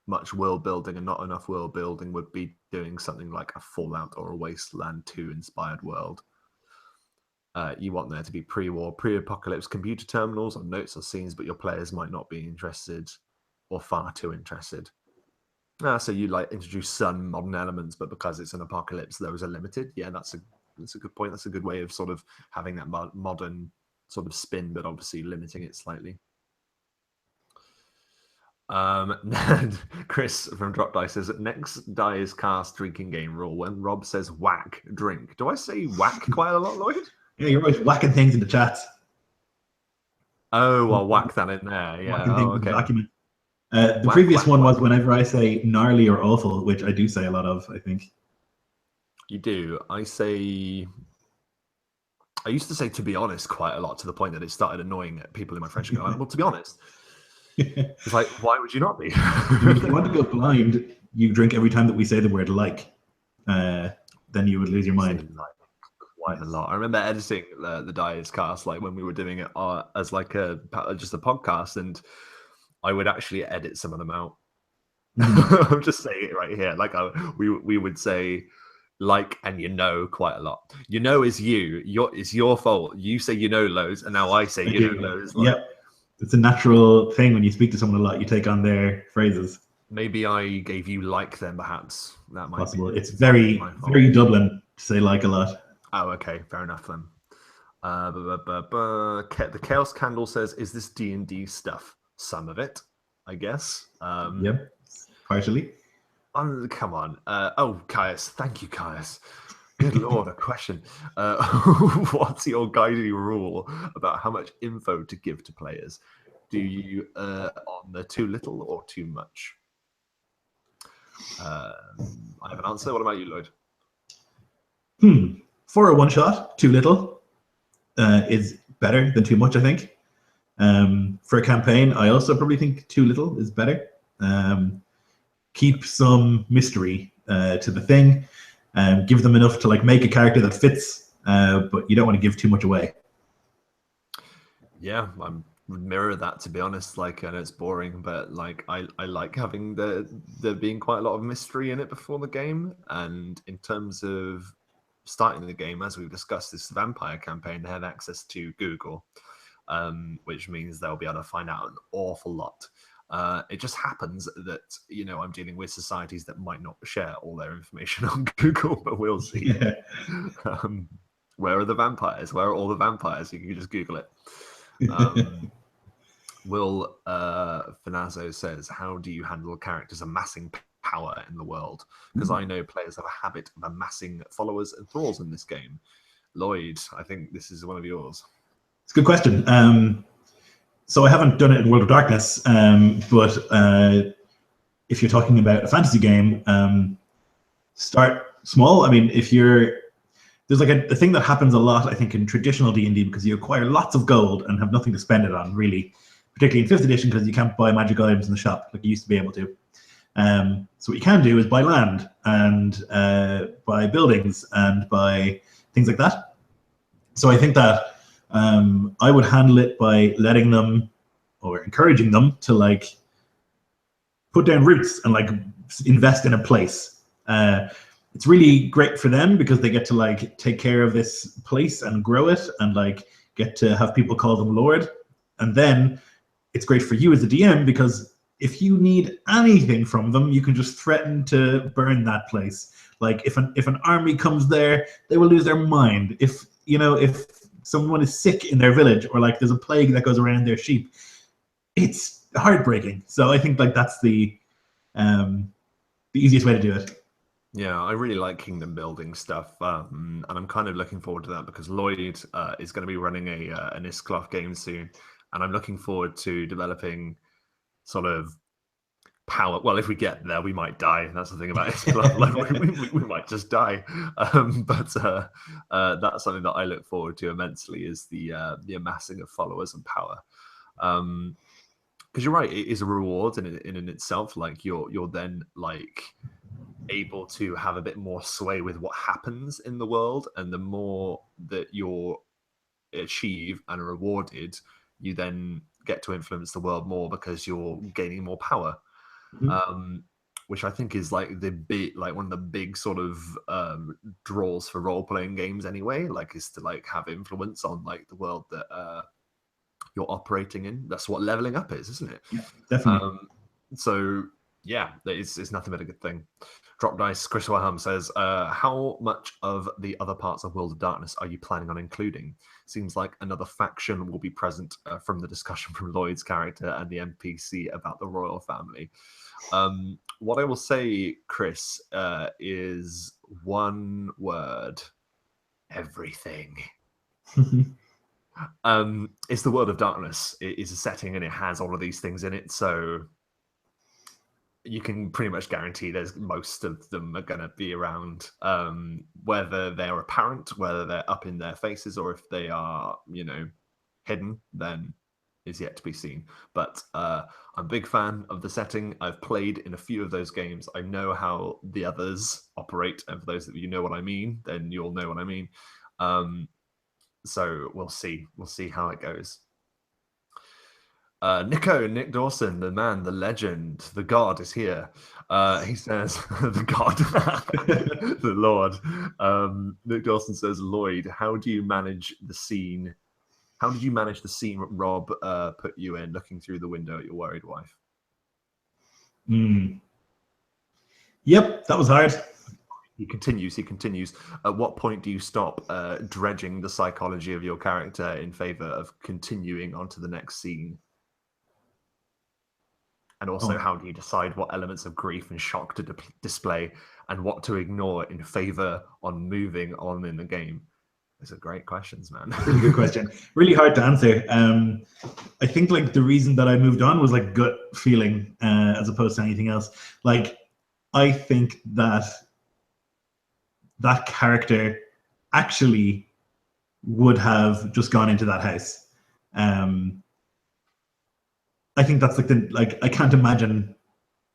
much world building and not enough world building would be doing something like a Fallout or a Wasteland 2 inspired world. You want there to be pre-war, pre-apocalypse computer terminals or notes or scenes, but your players might not be interested or far too interested. So you like introduce some modern elements, but because it's an apocalypse, those are limited. Yeah, that's a good point. That's a good way of sort of having that modern sort of spin, but obviously limiting it slightly. Chris from Drop Dice says next die is cast drinking game rule. When Rob says whack, drink. Do I say whack quite a lot, Lloyd?
Yeah, you're always whacking things in the chats.
Oh, I'll whack that in there. Yeah.
Whacking
Oh,
things in the
okay.
document. The
Whack,
previous
whack,
one
whack.
was whenever I say gnarly or awful, which I do say a lot of, I think.
You do. I used to say to be honest quite a lot, to the point that it started annoying people in my friendship. Going, well, to be honest, it's like, why would you not be?
I mean, if you want to go blind, you drink every time that we say the word like. Then you would lose your mind.
Like quite a lot. I remember editing the Dyers cast, like when we were doing it as like just a podcast, and I would actually edit some of them out. I'm just saying it right here. Like we would say like and quite a lot. Is you. It's your fault. You say loads, and now I say loads. Like,
yep. It's a natural thing when you speak to someone a lot. You take on their phrases.
Maybe I gave you like them, perhaps. That might
possible.
Be
it's very Dublin to say like a lot.
Oh, okay. Fair enough then. The Chaos Candle says, is this D&D stuff? Some of it, I guess.
Yep, partially.
Come on. Caius. Thank you, Caius. Good Lord, a question. What's your guiding rule about how much info to give to players? Do you on the too little or too much? I have an answer. What about you, Lloyd?
For a one shot, too little is better than too much, I think. For a campaign, I also probably think too little is better. Keep some mystery to the thing. Give them enough to like make a character that fits, but you don't want to give too much away.
Yeah, I mirror that, to be honest. Like, I know it's boring, but like I like having there being quite a lot of mystery in it before the game. And in terms of starting the game, as we've discussed, this vampire campaign, they have access to Google, which means they'll be able to find out an awful lot. It just happens that, I'm dealing with societies that might not share all their information on Google, but we'll see.
Yeah.
Where are the vampires? Where are all the vampires? You can just Google it. Will Finazzo says, how do you handle characters amassing power in the world? Because I know players have a habit of amassing followers and thralls in this game. Lloyd, I think this is one of yours.
It's a good question. So I haven't done it in World of Darkness, but if you're talking about a fantasy game, start small. I mean, there's like a thing that happens a lot, I think, in traditional D&D, because you acquire lots of gold and have nothing to spend it on, really, particularly in 5th edition, because you can't buy magic items in the shop like you used to be able to. So what you can do is buy land and buy buildings and buy things like that. So I think that I would handle it by letting them or encouraging them to like put down roots and like invest in a place. It's really great for them because they get to like take care of this place and grow it and like get to have people call them Lord. And then it's great for you as a DM because if you need anything from them, you can just threaten to burn that place. Like if an army comes there, they will lose their mind. If someone is sick in their village or like there's a plague that goes around their sheep, it's heartbreaking. So I think like that's the easiest way to do it.
Yeah, I really like kingdom building stuff, and I'm kind of looking forward to that because Lloyd is going to be running an Iscloth game soon, and I'm looking forward to developing sort of power. Well, if we get there, we might die. That's the thing about Iscloth. Like, we might just die. But that's something that I look forward to immensely, is the amassing of followers and power. Because you're right, it is a reward in itself. Like you're then like able to have a bit more sway with what happens in the world, and the more that you're achieve and are rewarded, you then get to influence the world more because you're gaining more power. Which I think is like one of the big sort of draws for role-playing games anyway, like is to like have influence on like the world that you're operating in. That's what leveling up is, isn't it?
Yeah, definitely.
So Yeah, it's nothing but a good thing. Drop Dice, Chris Waham says, how much of the other parts of World of Darkness are you planning on including? Seems like another faction will be present from the discussion from Lloyd's character and the NPC about the royal family. What I will say, Chris, is one word: everything. It's the World of Darkness. It is a setting and it has all of these things in it, so you can pretty much guarantee there's most of them are going to be around, whether they're apparent, whether they're up in their faces, or if they are, hidden, then is yet to be seen. But I'm a big fan of the setting. I've played in a few of those games. I know how the others operate, and for those of you know what I mean, then you'll know what I mean. So we'll see. We'll see how it goes. Nick Dawson, the man, the legend, the god is here. He says, the god, the Lord. Nick Dawson says, Lloyd, how do you manage the scene? How did you manage the scene Rob put you in, looking through the window at your worried wife?
Yep, that was hard.
He continues. At what point do you stop dredging the psychology of your character in favor of continuing onto the next scene? And also, how do you decide what elements of grief and shock to display and what to ignore in favor on moving on in the game? Those are great questions, man.
Really good question. Really hard to answer. I think like the reason that I moved on was like gut feeling as opposed to anything else. Like, I think that that character actually would have just gone into that house. I think that's like I can't imagine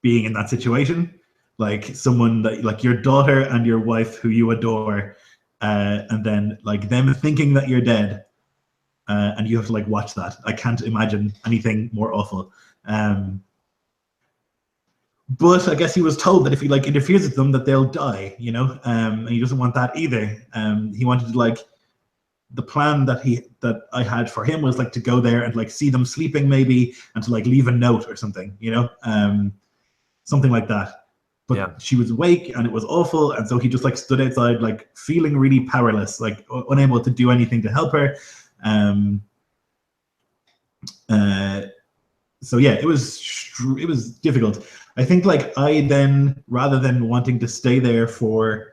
being in that situation. Like someone that like your daughter and your wife who you adore, and then like them thinking that you're dead, and you have to like watch that. I can't imagine anything more awful. But I guess he was told that if he like interferes with them, that they'll die, and he doesn't want that either. He wanted to like the plan that I had for him was like to go there and like see them sleeping maybe and to like leave a note or something, something like that. But yeah, she was awake and it was awful, and so he just like stood outside like feeling really powerless, like unable to do anything to help her. So yeah, it was difficult. I think like I then, rather than wanting to stay there for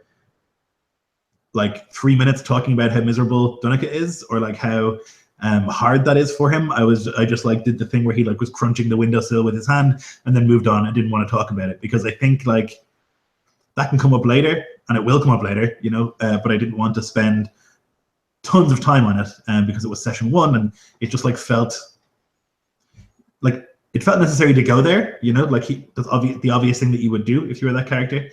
like 3 minutes talking about how miserable Donica is, or like how hard that is for him, I just like did the thing where he like was crunching the windowsill with his hand and then moved on and didn't want to talk about it, because I think like that can come up later, and it will come up later, but I didn't want to spend tons of time on it because it was session 1 and it just like felt like it felt necessary to go there, like that's the obvious thing that you would do if you were that character.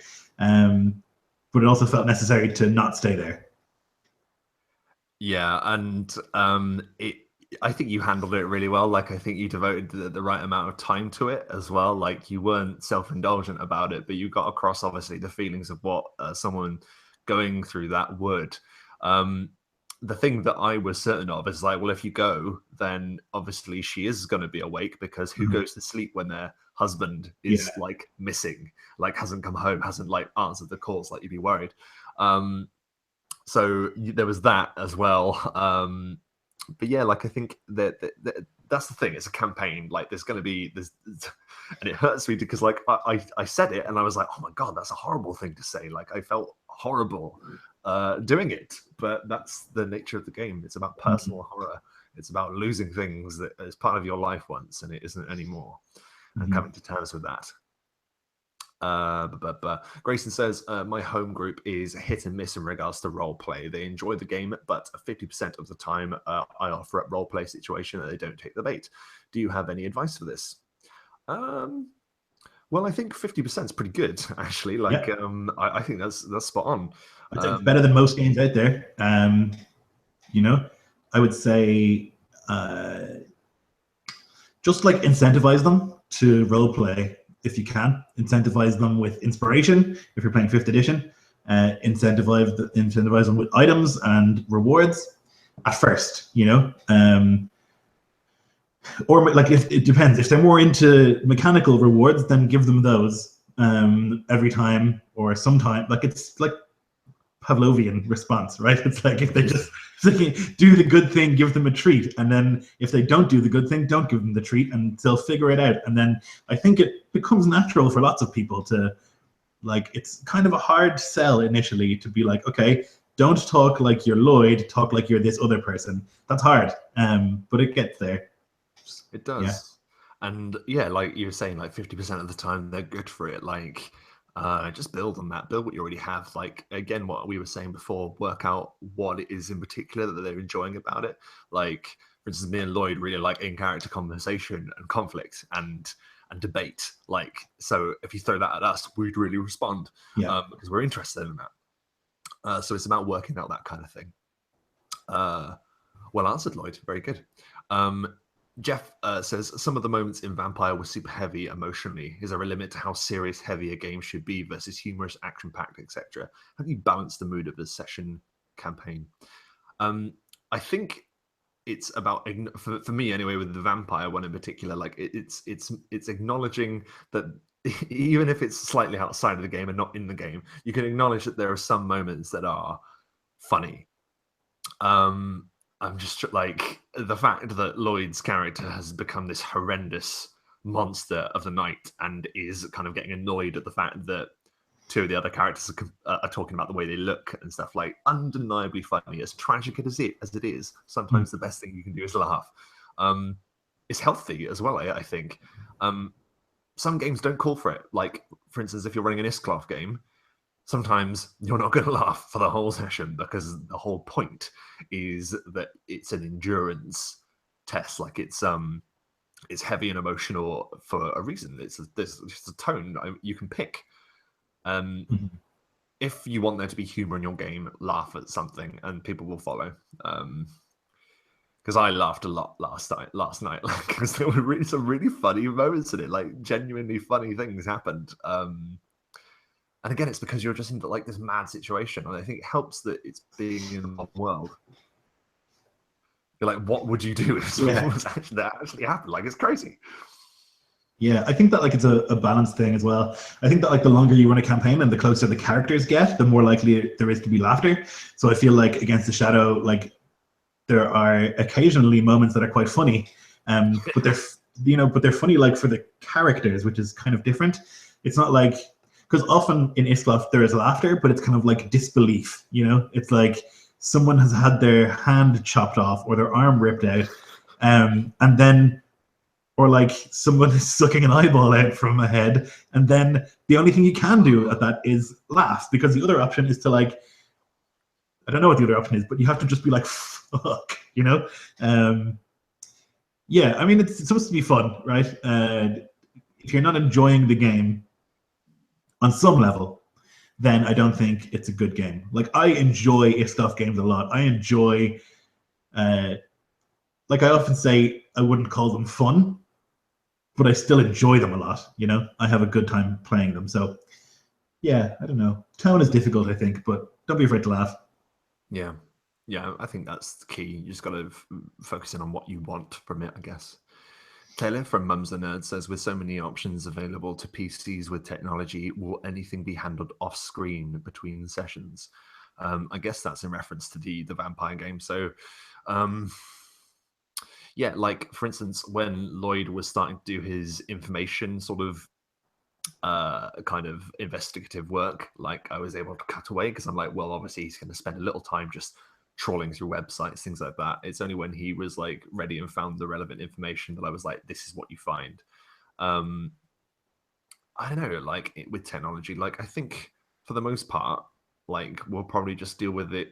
But it also felt necessary to not stay there.
Yeah, and I think you handled it really well. Like, I think you devoted the right amount of time to it as well. Like, you weren't self-indulgent about it, but you got across, obviously, the feelings of what someone going through that would. The thing that I was certain of is like, well, if you go, then obviously she is going to be awake, because who goes to sleep when their husband is like missing, like hasn't come home, hasn't like answered the calls, like you'd be worried. So there was that as well. But yeah, like I think that that's the thing. It's a campaign. Like there's going to be this, and it hurts me because like I said it and I was like, oh my God, that's a horrible thing to say. Like I felt horrible doing it, but that's the nature of the game. It's about personal horror. It's about losing things that is part of your life once and it isn't anymore, and coming to terms with that. Grayson says, my home group is hit and miss in regards to role play. They enjoy the game, but 50% of the time I offer up role play situation and they don't take the bait. Do you have any advice for this? Well, I think 50% is pretty good, actually. Like, I think that's spot on.
I'd say it's better than most games out there. I would say just like incentivize them to role play if you can. Incentivize them with inspiration if you're playing 5th edition. Incentivize them with items and rewards at first. Or like if it depends. If they're more into mechanical rewards, then give them those every time or sometime. Like it's like Pavlovian response, right? It's like if they just do the good thing, give them a treat, and then if they don't do the good thing, don't give them the treat, and they'll figure it out. And then I think it becomes natural for lots of people to like. It's kind of a hard sell initially to be like, okay, don't talk like you're Lloyd, talk like you're this other person. That's hard, but it gets there.
It
Yeah.
does. And yeah, like you were saying, like 50% of the time they're good for it. Like, just build on that, build what you already have. Like, again, what we were saying before, work out what it is in particular that they're enjoying about it. Like, for instance, me and Lloyd really like in character conversation and conflict and debate. Like, so if you throw that at us, we'd really respond because we're interested in that. So it's about working out that kind of thing. Well answered, Lloyd. Very good. Jeff says, some of the moments in Vampire were super heavy emotionally. Is there a limit to how serious, heavy a game should be versus humorous, action-packed, etc.? How do you balance the mood of the session campaign? I think it's about, for me anyway, with the Vampire one in particular, like it's acknowledging that even if it's slightly outside of the game and not in the game, you can acknowledge that there are some moments that are funny. I'm just like the fact that Lloyd's character has become this horrendous monster of the night and is kind of getting annoyed at the fact that two of the other characters are talking about the way they look and stuff. Like, undeniably funny, as tragic as it is. Sometimes the best thing you can do is laugh. It's healthy as well, I think. Some games don't call for it. Like, for instance, if you're running an Iscloff game, sometimes you're not going to laugh for the whole session because the whole point is that it's an endurance test. Like it's heavy and emotional for a reason. There's just a tone you can pick. If you want there to be humor in your game, laugh at something and people will follow. Because I laughed a lot last night, because there were some really funny moments in it. Like genuinely funny things happened. And again, it's because you're just in like this mad situation, and I think it helps that it's being in the modern world. You're like, what would you do if something was actually happened? Like, it's crazy.
Yeah, I think that like it's a balanced thing as well. I think that like the longer you run a campaign and the closer the characters get, the more likely there is to be laughter. So I feel like Against the Shadow, like there are occasionally moments that are quite funny, but they're funny like for the characters, which is kind of different. It's not like, because often in Iscloff there is laughter, but it's kind of like disbelief. It's like someone has had their hand chopped off or their arm ripped out, and then. Or like someone is sucking an eyeball out from a head, and then the only thing you can do at that is laugh, because the other option is to like, I don't know what the other option is, but you have to just be like, fuck, Yeah, I mean, it's supposed to be fun, right? If you're not enjoying the game on some level, then I don't think it's a good game. Like, I enjoy Iscloff games a lot. I enjoy, like I often say, I wouldn't call them fun, but I still enjoy them a lot. I have a good time playing them. So yeah, I don't know. Tone is difficult, I think, but don't be afraid to laugh.
Yeah, I think that's the key. You just got to focus in on what you want from it, I guess. Taylor from Mums the Nerd says, with so many options available to PCs with technology, will anything be handled off screen between sessions? I guess that's in reference to the Vampire game. So yeah, like for instance, when Lloyd was starting to do his information sort of kind of investigative work, like I was able to cut away because I'm like, well, obviously he's going to spend a little time just trawling through websites, things like that. It's only when he was like ready and found the relevant information that I was like, this is what you find. I don't know, like with technology, like I think for the most part, like we'll probably just deal with it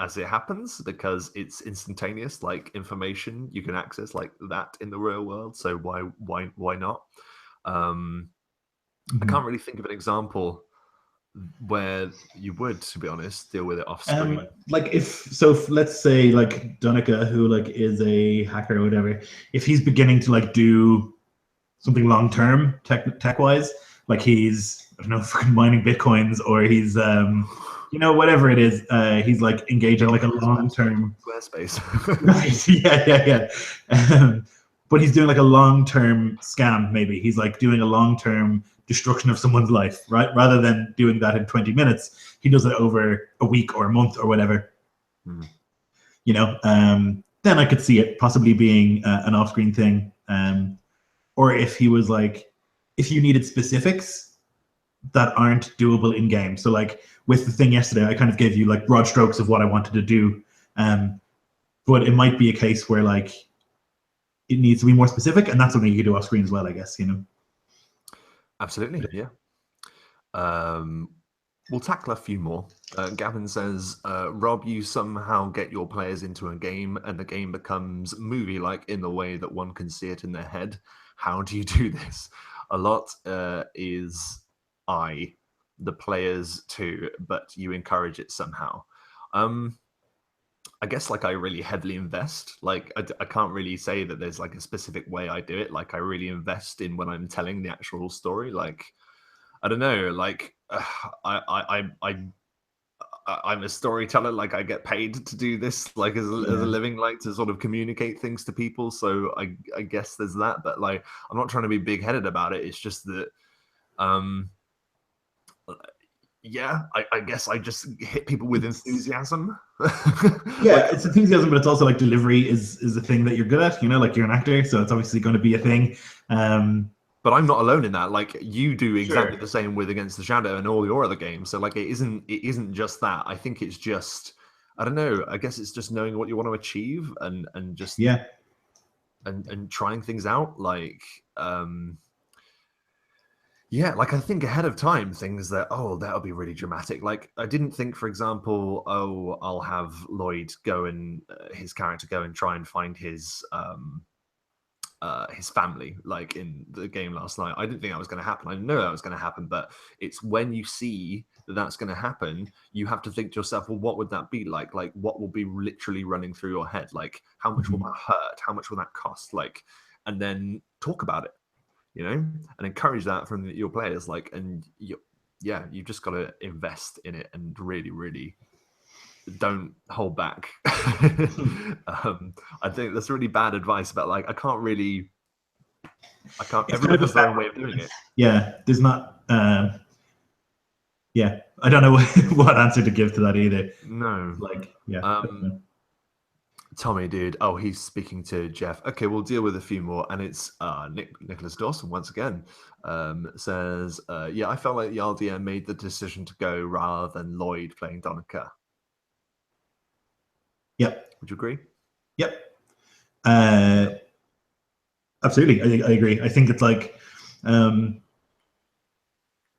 as it happens because it's instantaneous. Like information you can access like that in the real world, so why not? I can't really think of an example where you would, to be honest, deal with it off screen.
Like if let's say like Donica, who like is a hacker or whatever, if he's beginning to like do something long term tech wise, like he's, I don't know, fucking mining bitcoins, or he's you know, whatever it is, he's like engaging
Build
like a
his website
long-term.
on Squarespace.
Right. Yeah. But he's doing like a long-term scam. Maybe he's like doing a long-term destruction of someone's life, right? Rather than doing that in 20 minutes, he does it over a week or a month or whatever.
Hmm.
You know, then I could see it possibly being an off-screen thing. Or if he was like, if you needed specifics that aren't doable in game. So like with the thing yesterday, I kind of gave you like broad strokes of what I wanted to do. But it might be a case where like it needs to be more specific, and that's something you could do off screen as well, I guess, you know.
Absolutely, yeah. We'll tackle a few more. Gavin says, Rob, you somehow get your players into a game and the game becomes movie-like in the way that one can see it in their head. How do you do this? A lot is the players too, but you encourage it somehow. I guess like I really heavily invest. Like I can't really say that there's like a specific way I do it. Like I really invest in when I'm telling the actual story. Like I don't know. Like I'm a storyteller. Like I get paid to do this. Like as a living, like to sort of communicate things to people. So I guess there's that. But like I'm not trying to be big headed about it. It's just that yeah, I guess I just hit people with enthusiasm.
Yeah,
Like,
it's enthusiasm, but it's also like delivery is a thing that you're good at. You know, like you're an actor, so it's obviously going to be a thing.
but I'm not alone in that. Like you do exactly
Sure.
the same with Against the Shadow and all your other games. So like it isn't just that. I think it's just I don't know. I guess it's just knowing what you want to achieve and just
Yeah.
and trying things out. Like yeah, like I think ahead of time things that that'll be really dramatic. Like I didn't think, for example, I'll have Lloyd go and his character go and try and find his family, like in the game last night. I didn't think that was going to happen. I didn't know that was going to happen, but it's when you see that that's going to happen, you have to think to yourself, well, what would that be like? Like, what will be literally running through your head? Like, how much will that hurt? How much will that cost? Like, and then talk about it, you know, and encourage that from your players. Like, and you just got to invest in it and really, really don't hold back. I think that's really bad advice, but like I can't.
It's kind
Everyone
of a
has their own way of doing it.
Yeah, there's not. Yeah, I don't know what answer to give to that either.
No.
Like, yeah.
Tommy, dude. Oh, he's speaking to Jeff. Okay, we'll deal with a few more. And it's Nicholas Dawson once again. Says, yeah, I felt like the RDM made the decision to go rather than Lloyd playing Donica.
Yep.
Would you agree?
Yep. Absolutely, I agree. I think it's like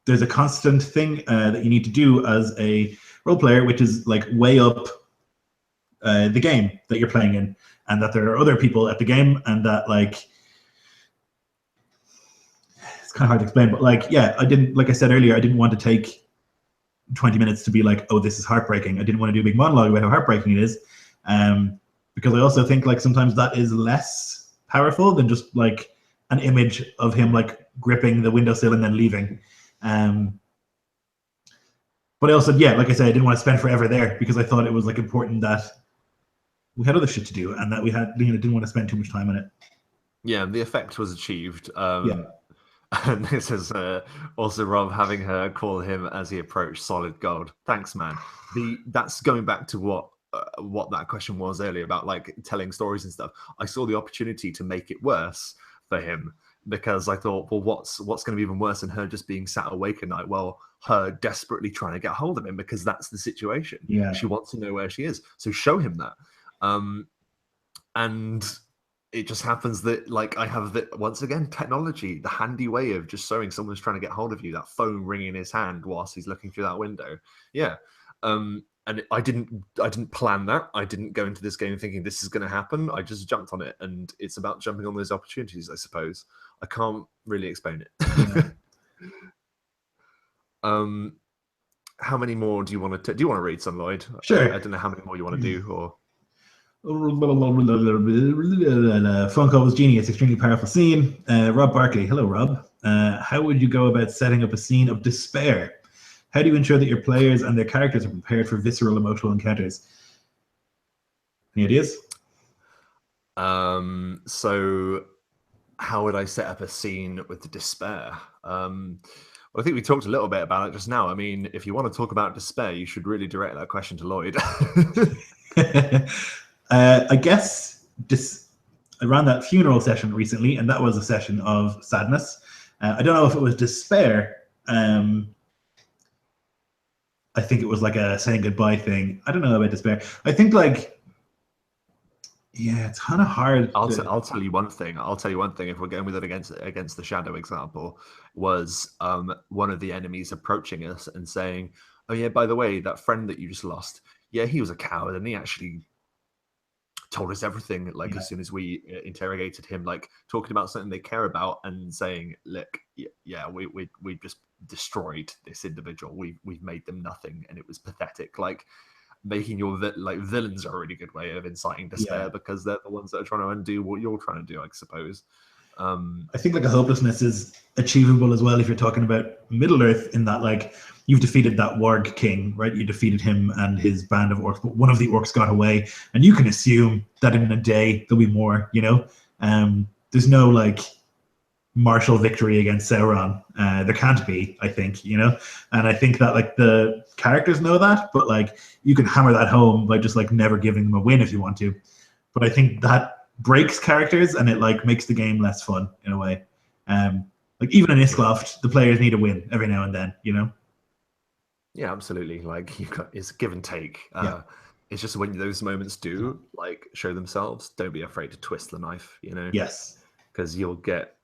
there's a constant thing that you need to do as a role player, which is like weigh up the game that you're playing in, and that there are other people at the game, and that like it's kind of hard to explain, but like yeah, like I said earlier, I didn't want to take 20 minutes to be like, oh, this is heartbreaking. I didn't want to do a big monologue about how heartbreaking it is, because I also think like sometimes that is less powerful than just like an image of him like gripping the windowsill and then leaving. But I also, yeah, like I said, I didn't want to spend forever there because I thought it was like important that we had other shit to do and that we had, didn't want to spend too much time on it.
Yeah, the effect was achieved.
Yeah.
And this is also Rob having her call him as he approached solid gold. Thanks, man. That's going back to what that question was earlier about like telling stories and stuff. I saw the opportunity to make it worse for him because I thought, well, what's going to be even worse than her just being sat awake at night? Well, her desperately trying to get hold of him because that's the situation.
Yeah.
She wants to know where she is. So show him that. And it just happens that like I have the once again technology, the handy way of just showing someone's trying to get hold of you, that phone ringing in his hand whilst he's looking through that window. Yeah. And I didn't plan that. I didn't go into this game thinking this is going to happen. I just jumped on it, and it's about jumping on those opportunities, I suppose. I can't really explain it.
Yeah.
How many more do you want to? Do you want to read some, Lloyd?
Sure.
I don't know how many more you want to do, or.
Phone call was genius, extremely powerful scene. Rob Barkley, hello Rob. How would you go about setting up a scene of despair? How do you ensure that your players and their characters are prepared for visceral emotional encounters? Any ideas?
So how would I set up a scene with the despair? Well, I think we talked a little bit about it just now. I mean, if you want to talk about despair, you should really direct that question to Lloyd.
I guess I ran that funeral session recently, and that was a session of sadness. I don't know if it was despair. I think it was like a saying goodbye thing. I don't know about despair. I think like, yeah, it's kind of hard.
I'll tell you one thing. I'll tell you one thing. If we're going with it against the shadow example, was one of the enemies approaching us and saying, "Oh yeah, by the way, that friend that you just lost, yeah, he was a coward, and he actually told us everything. Like as soon as we interrogated him, like talking about something they care about and saying, look, yeah, we just destroyed this individual. We've made them nothing, and it was pathetic. Like." Making your villains are a really good way of inciting despair because they're the ones that are trying to undo what you're trying to do, I suppose.
I think like a hopelessness is achievable as well if you're talking about Middle Earth, in that like you've defeated that Warg king, right? You defeated him and his band of orcs, but one of the orcs got away, and you can assume that in a day there'll be more. You know, there's no like martial victory against Sauron. There can't be, I think, you know, and I think that like the characters know that, but like you can hammer that home by just like never giving them a win if you want to. But I think that breaks characters and it like makes the game less fun in a way. Like even in Iscloft, the players need a win every now and then, you know.
Yeah, absolutely. Like it's give and take. It's just when those moments do like show themselves, don't be afraid to twist the knife, you know.
Yes,
because you'll get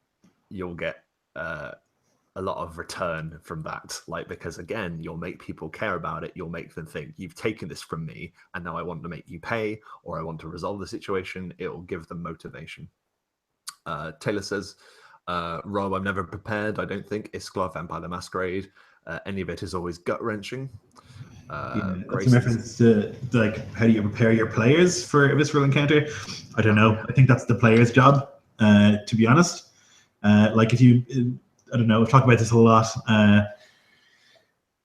a lot of return from that, like because again you'll make people care about it, you'll make them think you've taken this from me and now I want to make you pay, or I want to resolve the situation. It will give them motivation. Taylor says, Rob, I'm never prepared. I don't think Isclov, Vampire the Masquerade, any of it is always gut-wrenching.
That's a reference to like how do you prepare your players for a visceral encounter. I don't know, I think that's the player's job, to be honest. Like if you, I don't know, I've talked about this a lot,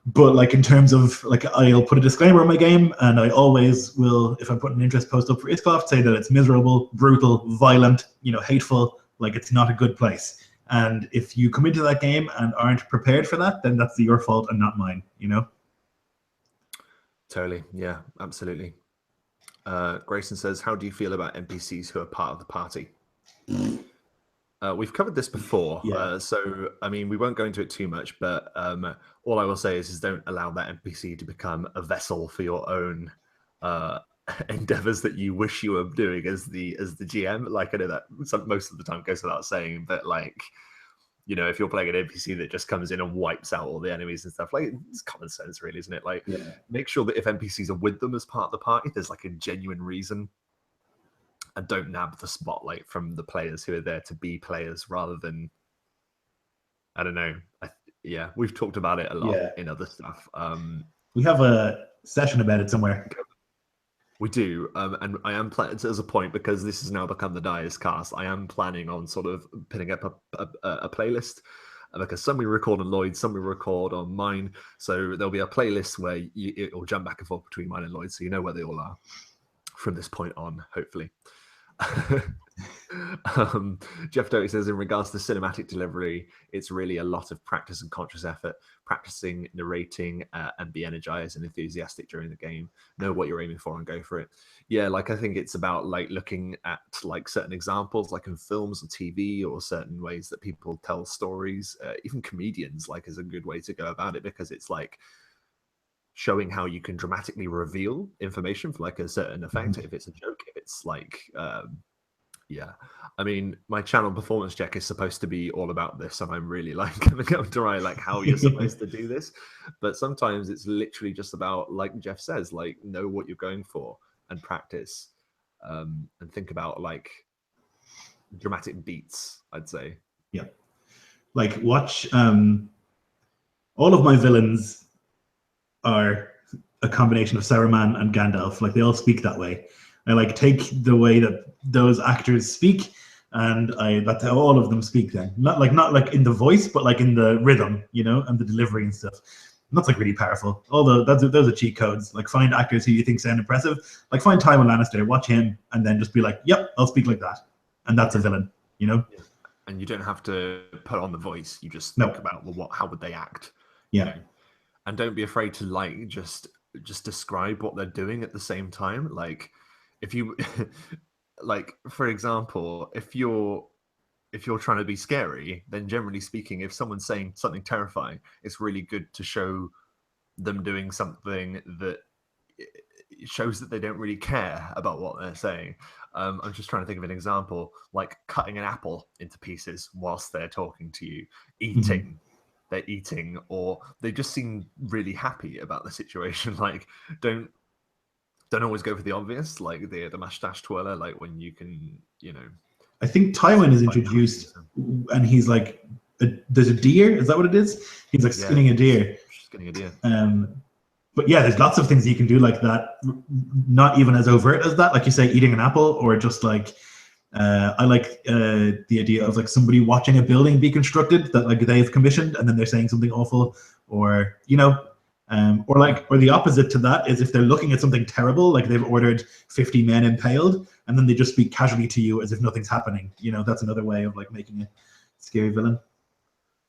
but like in terms of like I'll put a disclaimer on my game, and I always will, if I put an interest post up for Iscloft, say that it's miserable, brutal, violent, you know, hateful, like it's not a good place. And if you come into that game and aren't prepared for that, then that's your fault and not mine, you know.
Totally, yeah, absolutely. Grayson says, how do you feel about NPCs who are part of the party? We've covered this before, so I mean, we won't go into it too much, but all I will say is don't allow that NPC to become a vessel for your own endeavors that you wish you were doing as the GM. Like I know that most of the time goes without saying, but like, you know, if you're playing an NPC that just comes in and wipes out all the enemies and stuff, like it's common sense, really, isn't it? Like, make sure that if NPCs are with them as part of the party, there's like a genuine reason. And don't nab the spotlight from the players who are there to be players rather than, I don't know. We've talked about it a lot in other stuff.
We have a session about it somewhere.
We do, and I am planning, as a point, because this has now become the Dyer's Cast, I am planning on sort of putting up a playlist, because some we record on Lloyd, some we record on mine, so there'll be a playlist where it will jump back and forth between mine and Lloyd, so you know where they all are from this point on, hopefully. Jeff Doty says, in regards to cinematic delivery, it's really a lot of practice and conscious effort, practicing narrating, and be energized and enthusiastic during the game. Know what you're aiming for and go for it. Yeah, like I think it's about like looking at like certain examples, like in films or TV, or certain ways that people tell stories. Even comedians like is a good way to go about it, because it's like showing how you can dramatically reveal information for like a certain effect. If it's a joke, if it's like I mean, my channel Performance Check is supposed to be all about this, and I'm really like going to write like how you're supposed to do this, but sometimes it's literally just about, like Jeff says, like know what you're going for and practice, and think about like dramatic beats, I'd say.
Like watch all of my villains are a combination of Saruman and Gandalf. Like they all speak that way. I like take the way that those actors speak, and that's how all of them speak. Then not like in the voice, but like in the rhythm, you know, and the delivery and stuff. And that's like really powerful. Although those are cheat codes. Like find actors who you think sound impressive. Like find Tywin Lannister, watch him, and then just be like, "Yep, I'll speak like that," and that's a villain. You know?
Yeah. And you don't have to put on the voice. You just think
No.
about, well, how would they act?
Yeah.
You know? And don't be afraid to like just describe what they're doing at the same time. Like if you like, for example, if you're trying to be scary, then generally speaking, if someone's saying something terrifying, it's really good to show them doing something that shows that they don't really care about what they're saying. I'm just trying to think of an example, like cutting an apple into pieces whilst they're talking to you, eating.
Mm-hmm.
They're eating, or they just seem really happy about the situation. Like, don't always go for the obvious, like the mustache twirler, like when you can,
I think Tywin is introduced, and he's like, there's a deer. Is that what it is? He's like skinning a deer.
Skinning a deer.
But yeah, there's lots of things you can do like that, not even as overt as that. Like you say, eating an apple, or just like, I like the idea of like somebody watching a building be constructed that like they've commissioned, and then they're saying something awful, or or the opposite to that is if they're looking at something terrible, like they've ordered 50 men impaled, and then they just speak casually to you as if nothing's happening. That's another way of like making a scary villain.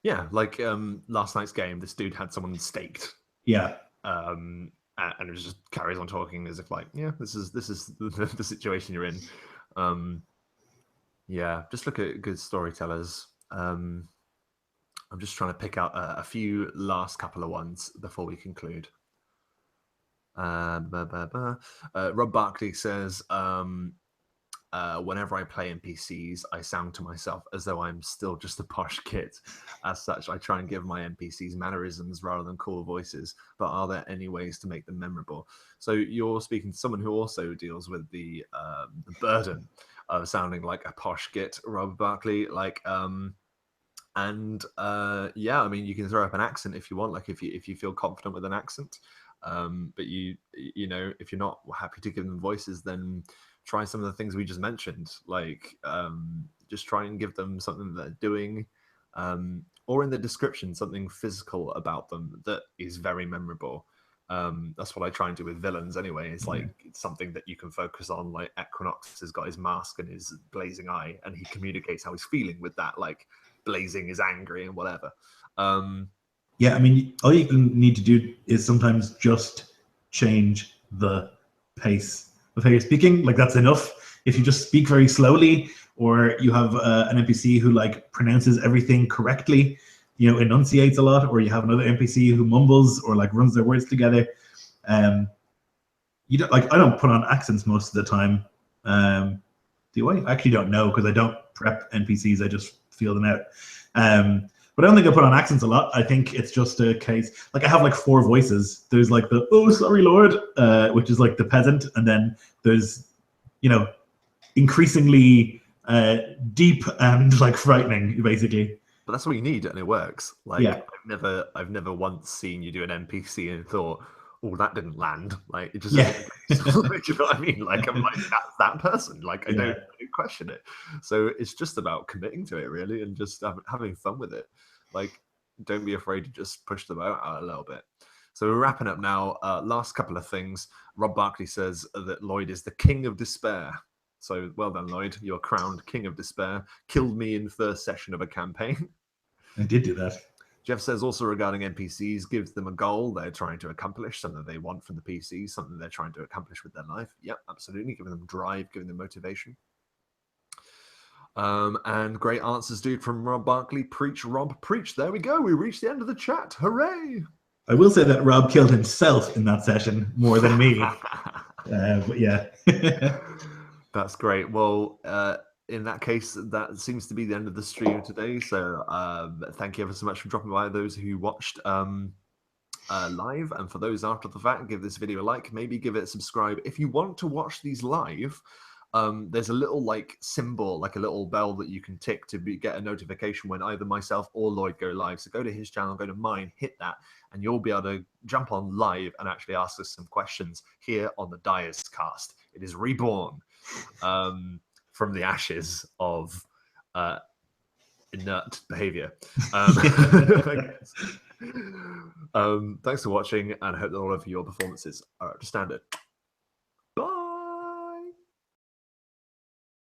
Yeah, like last night's game, this dude had someone staked.
Yeah.
And it just carries on talking as if like, yeah, this is the situation you're in. Yeah, just look at good storytellers. I'm just trying to pick out a few last couple of ones before we conclude. Rob Barkley says, whenever I play NPCs, I sound to myself as though I'm still just a posh kid. As such, I try and give my NPCs mannerisms rather than cool voices. But are there any ways to make them memorable? So you're speaking to someone who also deals with the burden of sounding like a posh git, Rob Barkley. Yeah, I mean, you can throw up an accent if you want, like if you feel confident with an accent. But if you're not happy to give them voices, then try some of the things we just mentioned, like just try and give them something that they're doing, or in the description, something physical about them that is very memorable. That's what I try and do with villains anyway. It's like it's something that you can focus on, like Equinox has got his mask and his blazing eye, and he communicates how he's feeling with that, like blazing is angry and whatever.
Yeah, I mean, all you need to do is sometimes just change the pace of how you're speaking. Like that's enough. If you just speak very slowly, or you have an NPC who like pronounces everything correctly, enunciates a lot, or you have another NPC who mumbles or like runs their words together. You don't like. I don't put on accents most of the time. Do I? I actually don't know because I don't prep NPCs. I just feel them out. But I don't think I put on accents a lot. I think it's just a case, like I have like 4 voices. There's like the, oh, sorry, Lord, which is like the peasant. And then there's, increasingly deep and like frightening, basically.
But that's what you need, and it works. Like
Yeah.
I've never once seen you do an NPC and thought, oh, that didn't land. Like it just,
Yeah.
you know what I mean? Like I'm like, that's that person. Like I don't question it. So it's just about committing to it, really, and just having fun with it. Like don't be afraid to just push them out a little bit. So we're wrapping up now. Last couple of things. Rob Barkley says that Lloyd is the king of despair. So well done, Lloyd. You're crowned king of despair. Killed me in first session of a campaign.
I did do that.
Jeff says also regarding NPCs, gives them a goal they're trying to accomplish, something they want from the PC, something they're trying to accomplish with their life. Yep, absolutely. Giving them drive, giving them motivation. And great answers, dude, from Rob Barkley. Preach, Rob, preach. There we go. We reached the end of the chat. Hooray!
I will say that Rob killed himself in that session more than me. But yeah.
That's great. Well, in that case, that seems to be the end of the stream today. So thank you ever so much for dropping by, those who watched live. And for those after the fact, give this video a like, maybe give it a subscribe. If you want to watch these live, there's a little like symbol, like a little bell that you can tick to get a notification when either myself or Lloyd go live. So go to his channel, go to mine, hit that, and you'll be able to jump on live and actually ask us some questions here on the Dyer's Cast. It is reborn from the ashes of inert behavior. Thanks for watching, and I hope that all of your performances are up to standard.